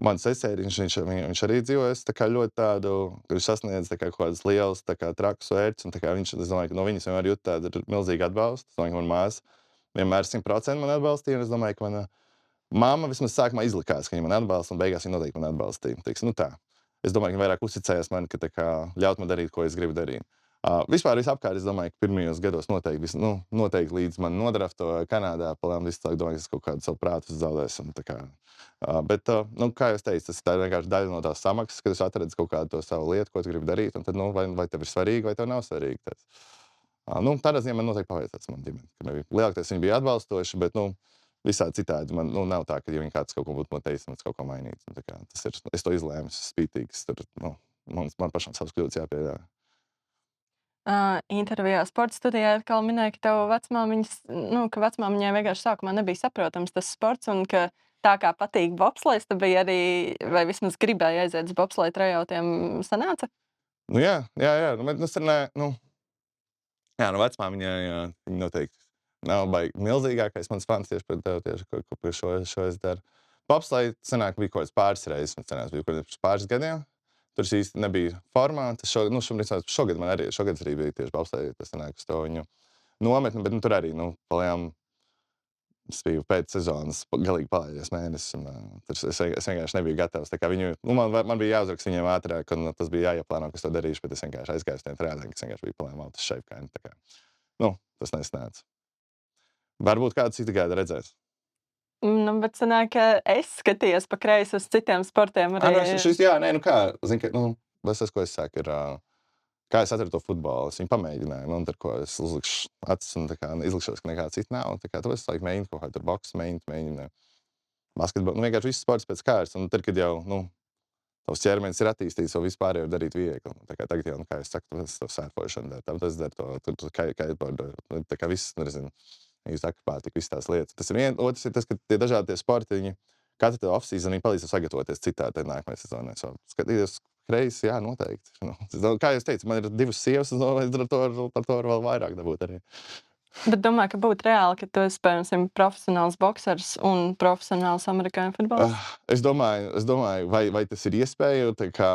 mans esēriņš, viņš arī dzīvojas ļoti tādu, ka viņš sasniedz kaut kādas lielas, trakus vērts, un es domāju, ka no viņas vienmēr jūt tādu milzīgu atbalstu. Es domāju, ka mana māsa vienmēr 100% man atbalstīja, un es domāju, ka mana mamma vismaz sākumā izlikās, ka viņa man atbalsta, un beigās viņa noteikti man atbalstīja. Tā. Es domāju, ka viņi vairāk uzticējās man, ka tā kā ļaut man darīt, ko es gribu darīt. Vispār visapkārt, es domāju, ka pirmajos gados noteikti līdz man nodrafto Kanādā, palēm visi cilvēki domāja, ka es kaut kādu savu prātu zaudēs. Bet, kā jau es teicu, tas ir vienkārši daļa no tās samaksas, kad es atradu kaut kādu to savu lietu, ko tu gribi darīt, un tad, vai tev ir svarīgi, vai tev nav svarīgi. Tādā ziņā man noteikti paveicās man ģimene. Lielākoties viņi bija atbalstoši, bet, visādi citādi man nav tā, ka ja viņi kāds kaut ko būtu teicis, man kaut ko mainīt. Es to izlēmu, es esmu spītīgs, man pašam savas kļūdas jāpieļauj. Intervijā sporta studijā atkal minēja, ka tev vecmāmiņai vienkārši sākumā nebija saprotams tas sports, un ka tā kā patīk bobslejs, tu biji arī, vai vismaz gribēji aiziet uz bobsleju trajautiem, sanāca? Jā. Vecmāmiņai viņa noteikti nav baigi milzīgākais mans fans tieši par šo es daru. Bobsleja sanāk bija kaut kāds pāris reizes, bija kaut kāds pāris gadiem. Tur īsti nebija formā. Šogad arī bija tieši bobsleja, tas sanāk uz to viņu nometni, bet tur arī, palējām, es biju pēc sezonas galīgi palaidies mēnesis, un es vienkārši nebiju gatavs. Tā kā man bija jāuzraksta viņiem ātrāk, un tas bija jāieplāno, kas to darīšu, bet es vienkārši aizgāju uz tiem treniņiem, kas vienkārši bija palējām autas šeipkaini. Tas nesnāca. Varbūt kādu citu gadu redzēs. Bet sanāk, ka es skatījos pa kreisi uz citiem sportiem arī. Tas, ko es saku, ir, kā es atradu to futbolu. Es viņu pamēģināju, un ar ko es uzlikšu acis, un izlikšos, ka nekā cita nav. To es mēģinu kaut kādu boksu, mēģinu basketbolu. Vienkārši viss sports pēc kārtas. Un tad, kad jau, tavs ķermenis ir attīstīts, jau vispār jau darīt viegli. Tagad jau, kā es saku, tas ir sērfošana, tas dara to kiteboardu. Tā kā viss, nezinu. Jūs akapātika, visas tās lietas. Tas ir viens, otrs ir tas, ka tie dažādi sporti, viņi katru tev off-season, viņi palīdz sagatavoties citādi nākamajai sezonai. Skatīties kreisi, jā, noteikti. Kā jūs teicu, man ir 2 sievas, un ar to var vēl vairāk dabūt arī. Bet domāju, ka būtu reāli, ka tu esi, piemēram, profesionāls boksers un profesionāls amerikāņu futbolists? Es domāju, vai tas ir iespēja, tā kā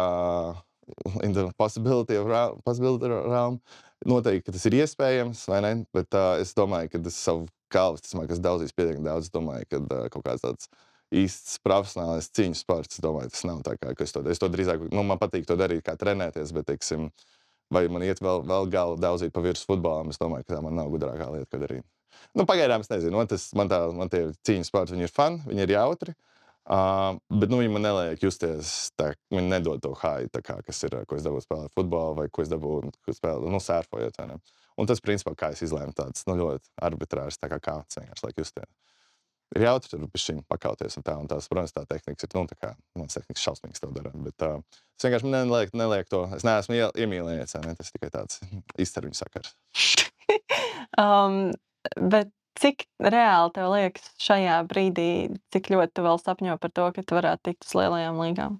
in the possibility realm. Noteikti, ka tas ir iespējams, vai ne? Bet es domāju, ka es savu galvas, kas daudzīs pietiekami daudz, es domāju, ka kaut kāds tāds īsts profesionāls cīņu sports, es domāju, tas nav tā kā, ka es to drīzāk, man patīk to darīt, kā trenēties, bet, teiksim, vai man iet vēl galvu daudzīt pa virs futbolam, es domāju, ka tā man nav gudrākā lieta, ko darīt. Pagaidām es nezinu, man tie cīņu sporti, viņi ir fun, viņi ir jautri, bet viņi man neliek justies tā, viņi nedod to hāju, tā kā, kas ir, ko es dabūju spēlēt futbolu, vai ko es dabūju spēlēt, sērfojot, vai ne? Un tas, principā, kā es izlēmu tāds, ļoti arbitrārs, tā kā kāds vienkārši liek justies. Ir jautri tur bišķiņ pakauties un tās, protams, tā tehnikas ir, tā kā, mans tehnikas šausmīgs to dara, bet es vienkārši neliek to, es neesmu iemīlējies, ne? Tas tikai tāds izcerviņu sakars. Bet cik reāli tev liekas šajā brīdī, cik ļoti tu vēl sapņo par to, ka tu varētu tikt uz lielajām līgām?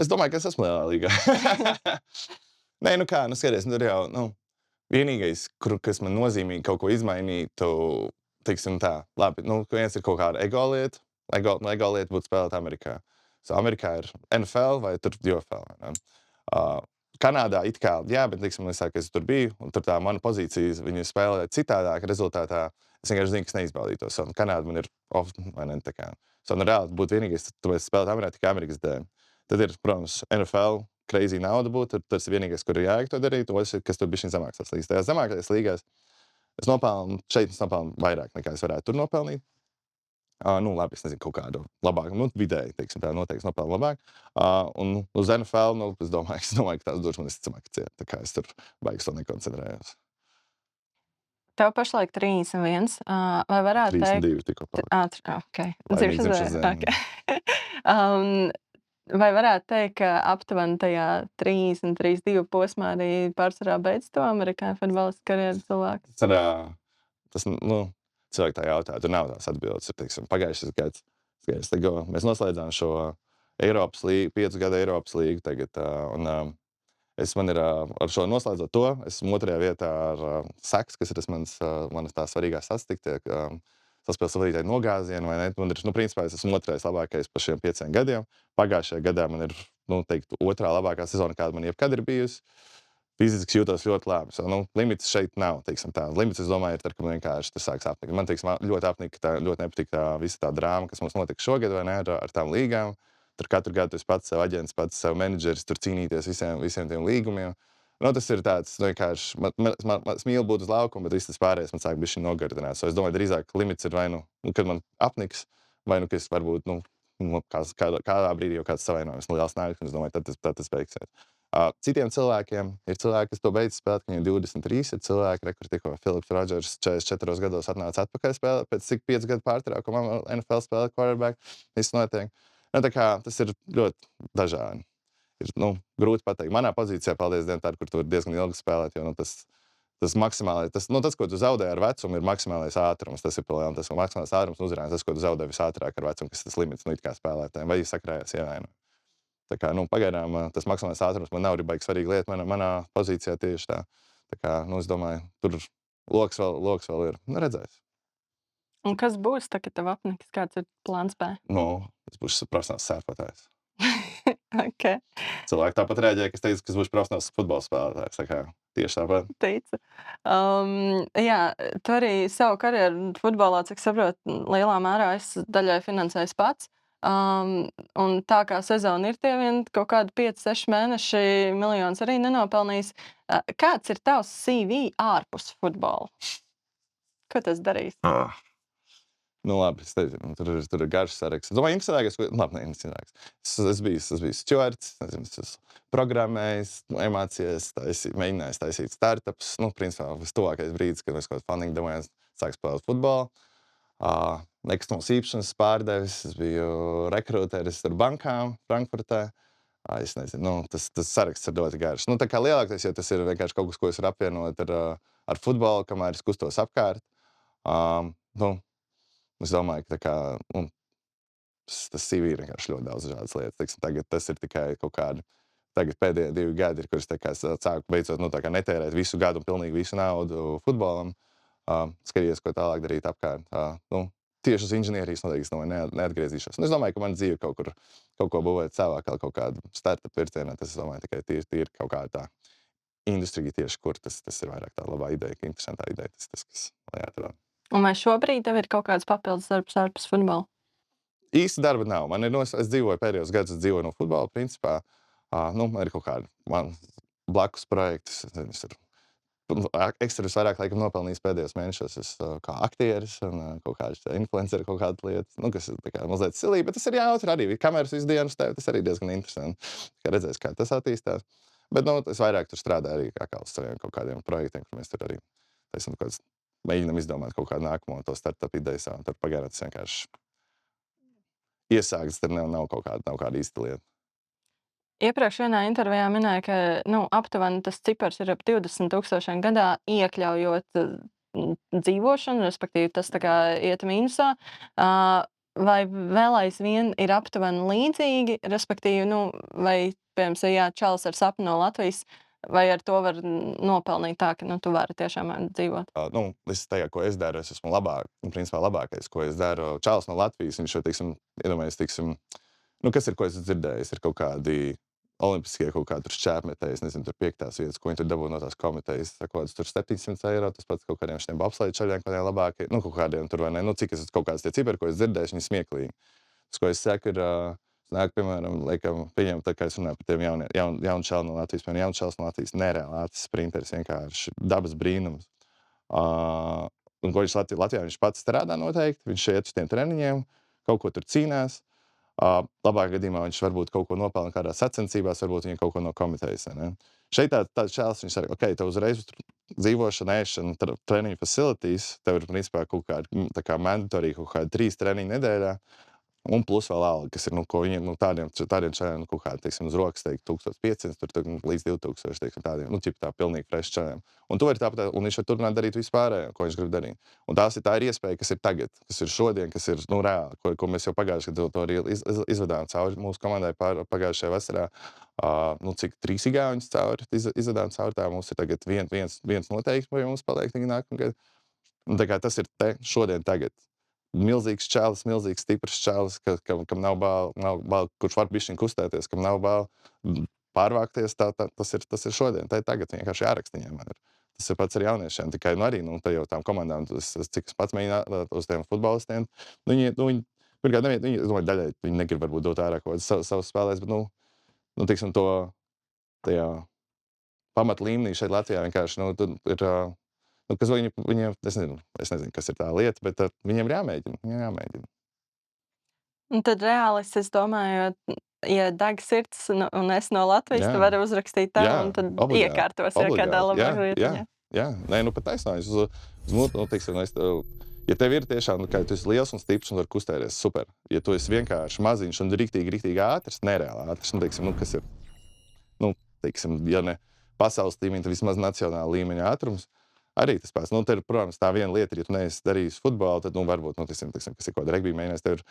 Es domāju, ka es esmu lielā līgā. Nē, skaties, tur jau, vienīgais, kas man nozīmīgi kaut ko izmainītu, teiksim tā, labi, viens ir kaut kāda ego lieta būtu spēlēt Amerikā. Amerikā ir NFL vai tur UFL, vai ne? Kanādā it kā, jā, bet, teiksim, es tur biju, un tur tā mana pozīcija, viņi spēlē citādāk, rezultātā es vienkārši zinu, kas neizbaudītos. Un Kanāda man ir off, vai ne, tā kā. Reāli būtu vienīgais, tu spēlēt Amerikā tikai Amerikas dēļ. Tad ir, protams, NFL, crazy nauda būtu, tas ir vienīgais, kur ir jāiek to darīt, otrs ir, kas tur bišķiņ zemāks tās līgas. Tajās zemākajās līgās es nopelnu vairāk, nekā es varētu tur nopelnīt. Labi, es nezinu, kaut kādu labāku, vidēji, teiksim, tā noteikti nopelnu labāk. Un uz NFL, es domāju, ka tās došu man visticamāk ciet, tā kā es tur baigas to nekoncentrējos. Tev pašlaik 31, vai varētu 32 tikko teikt? Okay. Vai varētu teikt, ka aptuveni tajā 32 posmā arī pārsvarā beidz to amerikāņu futbolistu karjeru cilvēku? Tas, cilvēki tā jautā, tur nav tās atbildes. Teiksim, pagājušais gads, mēs noslēdzām šo Eiropas līgu, 5 gadu Eiropas līgu tagad, man ir ar šo noslēdzot to, esmu 2. vietā ar Saks, kas ir manas tās svarīgās sastiktie, saspēles vadītāji nogāzieni, vai ne? Man ir, principā, es esmu 2. labākais par šiem 5 gadiem. Pagājušajā gadā man ir, teikt, 2. labākā sezona, kāda man jebkad ir bijusi. Fiziski jūtos ļoti labi. Limits šeit nav, teiksim tā. Limits, es domāju, ir tad, kad man vienkārši tas sāks apnikt. Man, teiksim, ļoti nepatīk tā visa tā drāma, kas mums notika šogad, vai ne, ar tām līgām. tur katru gadu es pats sev aģents, pats sev menedžeris, tur cīnīties visiem tiem līgumiem. Tas ir tāds, vienkārši, es mīlu būt uz laukuma, bet viss tas pārējais man sāk bišķi nogardināt. Es domāju, drīzāk limits ir vai kad man apniks, vai ka es varbūt, kādā brīdī jau kāds savainojums liels nāk, un es domāju, tad tas beigsies. Citiem cilvēkiem ir cilvēki, kas to beidz spēlēt, ka viņiem 23 ir cilvēki, kur tikko Philips Rodžers 44 gados atnāca atpakaļ spēlēt, pēc cik 5 gadu pārtraukuma NFL spēlē quarterback, viss notiek. Tas ir ļoti dažādi. Ir grūti pateikt. Manā pozīcijā, paldies Dievam, tāda, kur tu vari diezgan ilgi spēlēt, jo tas maksimālais, tas, ko tu zaudē ar vecumu, ir maksimālais ātrums. Tas ir tas maksimālais ātrums uzrādījums, tas, ko tu zaudē visātrāk ar vecumu, kas ir tas limits, it kā spēlētājiem, vai sakrājās ievainojumi. Tā kā, pagaidām tas maksimālais ātrums man nav arī baigi svarīga lieta manā pozīcijā tieši tā. Tā kā, es domāju, tur loks vēl ir. Redzēs. Un kas būs, tā, kad tev apniks? Kāds ir plāns B? Es būšu profesionāls sērfotājs. Okay. Cilvēki tāpat reaģēja, ka es teicu, ka es būšu profesionāls futbola spēlētājs. Tā kā, tieši tāpat. Teicu. Jā, tu arī savu karjeru futbolā, cik saprotu, lielā mērā esi daļai finansējis pats. Un tā kā sezona ir tie vien kaut kādi 5-6 mēneši, miljonus arī nenopelnījis. Kāds ir tavs CV ārpus futbola? Ko tas darīs? Labi, es teicu, tur ir garš saraksts. Es domāju, interesantākais, es biju stewards, es esmu programmējis, emācijas, mēģinājis taisīt startups. Principā, vistuvākais brīdis, kad mēs kaut kādu funding domājam, sāk spēlēt futbolu. Nekustamos īpašumus pārdevis, es biju rekrūteris ar bankām Frankfurtē. Es nezinu, tas saraksts ir ļoti garš. Tā kā lielākais, jo tas ir vienkārši kaut kas, ko es varu apvienot ar futbolu, kamēr es kustos apkārt. Es domāju, ka tas CV ir vienkārši ļoti daudz dažādas lietas. Tagad tas ir tikai kaut kādi, tagad pēdējie 2 gadi, kur es sāku beidzot netērēt visu gadu un pilnīgi visu naudu futbolam. Skatīties, ko tālāk darīt apkārt. Tieši uz inženierijas noteikti es domāju, neatgriezīšos. Es domāju, ka man dzīve kaut ko būvēt savā, kaut kādu startup virzienā. Tas, es domāju, tikai tīri kaut kāda tā industrija tieši, kur tas ir vairāk tā labā ideja, ka interesantā ideja, tas kas lai atrod. Un vai šobrīd tev ir kaut kāds papildus darbs ārpus futbola? Īsti darba nav. Es dzīvoju pēdējos gadus, es dzīvoju no futbola, principā. Man ir kaut kādi blakus projekti. Es ir ekstras vairāk laikam nopelnījis pēdējos mēnešos. Es kā aktieris un kaut kāds influenceri kaut kādas lietas, kas ir tā kā mazliet silīgi, bet tas ir jautri arī. Kameras visu dienu stāv, tas arī diezgan interesanti. Redzēs, kā tas attīstās. Bet es vairāk tur strādāju arī kā uz saviem kaut kādiem projektiem, kur mēs tur arī taisam kaut kāds mēģinam izdomāt kaut kādu nākamo to startup ideju savu. Tur pagaidām tas vienkārši iesākts, tur nav kāda īsta lieta. Iepriekš vienā intervijā minēja, ka aptuveni tas cipars ir ap 20,000 gadā, iekļaujot dzīvošanu, respektīvi tas tā kā iet mīnusā. Vai vēl aizvien ir aptuveni līdzīgi, respektīvi, vai, piemēram, čalis ar sapni no Latvijas, vai ar to var nopelnīt tā, ka tu vari tiešām dzīvot? Es tajā, ko es daru, es esmu principā labākais, ko es daru. Čalis no Latvijas, viņš jau, iedomājies, kas ir, ko es dzirdējis, ir kaut kādi olimpiskie kaut kādi šķēpmetēji, es nezinu, tur 5. vietas, ko viņi tur dabū no tās komitejas, kaut kāds tur 700 eiro, tas pats kaut kādiem šiem bobslēju čaļiem, kādiem labākie, kaut kādiem tur vai ne, cik es kaut kāds tie cipari, ko es dzirdēju, viņi smieklīgi. Tas, ko es saku, ir, nāk, piemēram, pieņem, tā kā es runāju par tiem jaunu čaļu no Latvijas, piemēram, jaunu čalis no Latvijas, nereāli ātrs sprinteris, vienkārši dabas brīnums. Un ko viņš Latvijā, viņš pats strādā noteikti, viņš iet uz tiem treniņiem, kaut ko tur cīnās. Labāk gadījumā viņš varbūt kaut ko nopelna kādās sacensībās, varbūt viņa kaut ko no komitejas. Šeit tāds čalis, viņš saka, tev uzreiz dzīvošana, ēšana, treniņu facilities, tev ir principā kaut kā mandatory kaut kādi 3 treniņi nedēļā. Un plus vēl alga, kas ir, ko viņiem, tādiem čaļiem, kaut kādi, uz rokas, 1500, tur līdz 2000, tādiem, tā pilnīgi fresh čaļiem. Un to ir tāpat, un viņš var turpināt darīt vispārējo, ko viņš grib darīt. Un tā ir iespēja, kas ir tagad, kas ir šodien, kas ir, reāli, ko mēs jau pagājuši, kad to arī izvedām cauri mūsu komandai pagājušajā vasarā. Cik 3 igauņus cauri, izvedām cauri tā, mums ir tagad viens noteikti, vai mums paliek nākamgad. Un tā kā tas ir šodien tagad. Milzīgs čalis, milzīgs stiprs čalis, kam nav bail, kurš var bišķiņ kustēties, kam nav bail pārvākties, tas ir šodien, tā ir tagad vienkārši jārakstiņiem. Tas ir pats ar jauniešiem, tikai arī, tā jau tām komandām, cik es pats mēģinu uz tiem futbolistiem, viņi Pirmkārt, es domāju, daļai viņi negrib varbūt dot ārā kaut kādas savas spēlēs, bet, teiksim, to tajā pamat līmenī šeit Latvijā vienkārši, ir, kas viņiem, es nezinu, kas ir tā lieta, bet viņiem ir jāmēģina. Un tad reāli es domāju, ja deg sirds un es no Latvijas, tad varu uzrakstīt tev un tad iekārtos, kādā labāk vietiņā. Jā, pat taisnājas teiksim, ja tev ir tiešām, ka tu esi liels un stiprs un var kustēties, super. Ja tu esi vienkārši maziņš un riktīgi ātrs, nereāli ātrs, teiksim, kas ir, teiksim, ja ne pasaules līmeņa, tad vismaz nacionāla līmeņa ātrums, arī tas pats. Te ir, protams, tā viena lieta, ja tu neesi darījis futbolu, tad, varbūt, teiksim, kas ir kaut kāda regbija mēģinājums, tev ir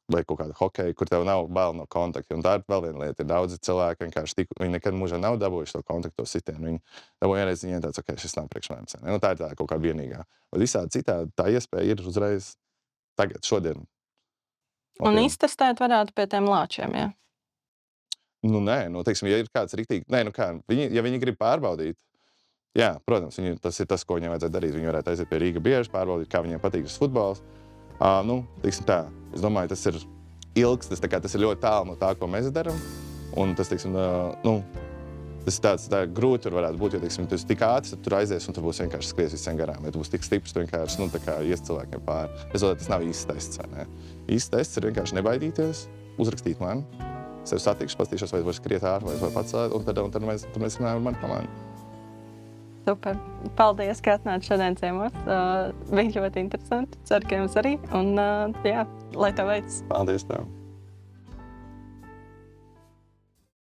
vai kaut kāda hokeja, kur tev nav bail no kontakta. Un tā ir vēl viena lieta. Ir daudzi cilvēki vienkārši viņi nekad mūžā nav dabūjuši to kontaktu, to sitienu. Viņi dabūja vienreiz, viņiem tāds, ok, šis nav priekš manis. Tā ir tā kaut kā vienīgā. Bet visādi citādi tā iespēja ir uzreiz tagad, šodien. Un iztestēt varētu pie tiem lāčiem, jā? Nē, teiksim, ja ir kāds riktīgi, ja viņi grib pārbaudīt, jā, protams, tas ir tas, ko viņiem vajadzētu darīt. Viņi varētu aiziet pie Rīga bieži, pārbaudīt, kā viņiem patīk šis futbols. Teiksim tā, es domāju, tas ir ilgs, tas ir ļoti tālu no tā, ko mēs darām. Un tas, teiksim, tas ir grūti tur varētu būt, jo, teiksim, tu esi tik ātrs, tad tur aizies un tu būsi vienkārši skries visiem garām. Ja tu būsi tik stiprs, tu vienkārši, ies cilvēkiem pāri. Es domāju, tas nav īsts tests, vai ne? Īsts tests ir vienkārši nebaidīties, uzrakstīt man, sevi satikšu, pastīšos, vai es varu skriet ārā, vai es varu pacelt, un tad mēs runājam ar mani komandu. Super. Paldies, ka atnāci šodien ciemos. Bija ļoti interesanti. Ceru, ka jums arī. Un, jā, lai tev veicas. Paldies tev.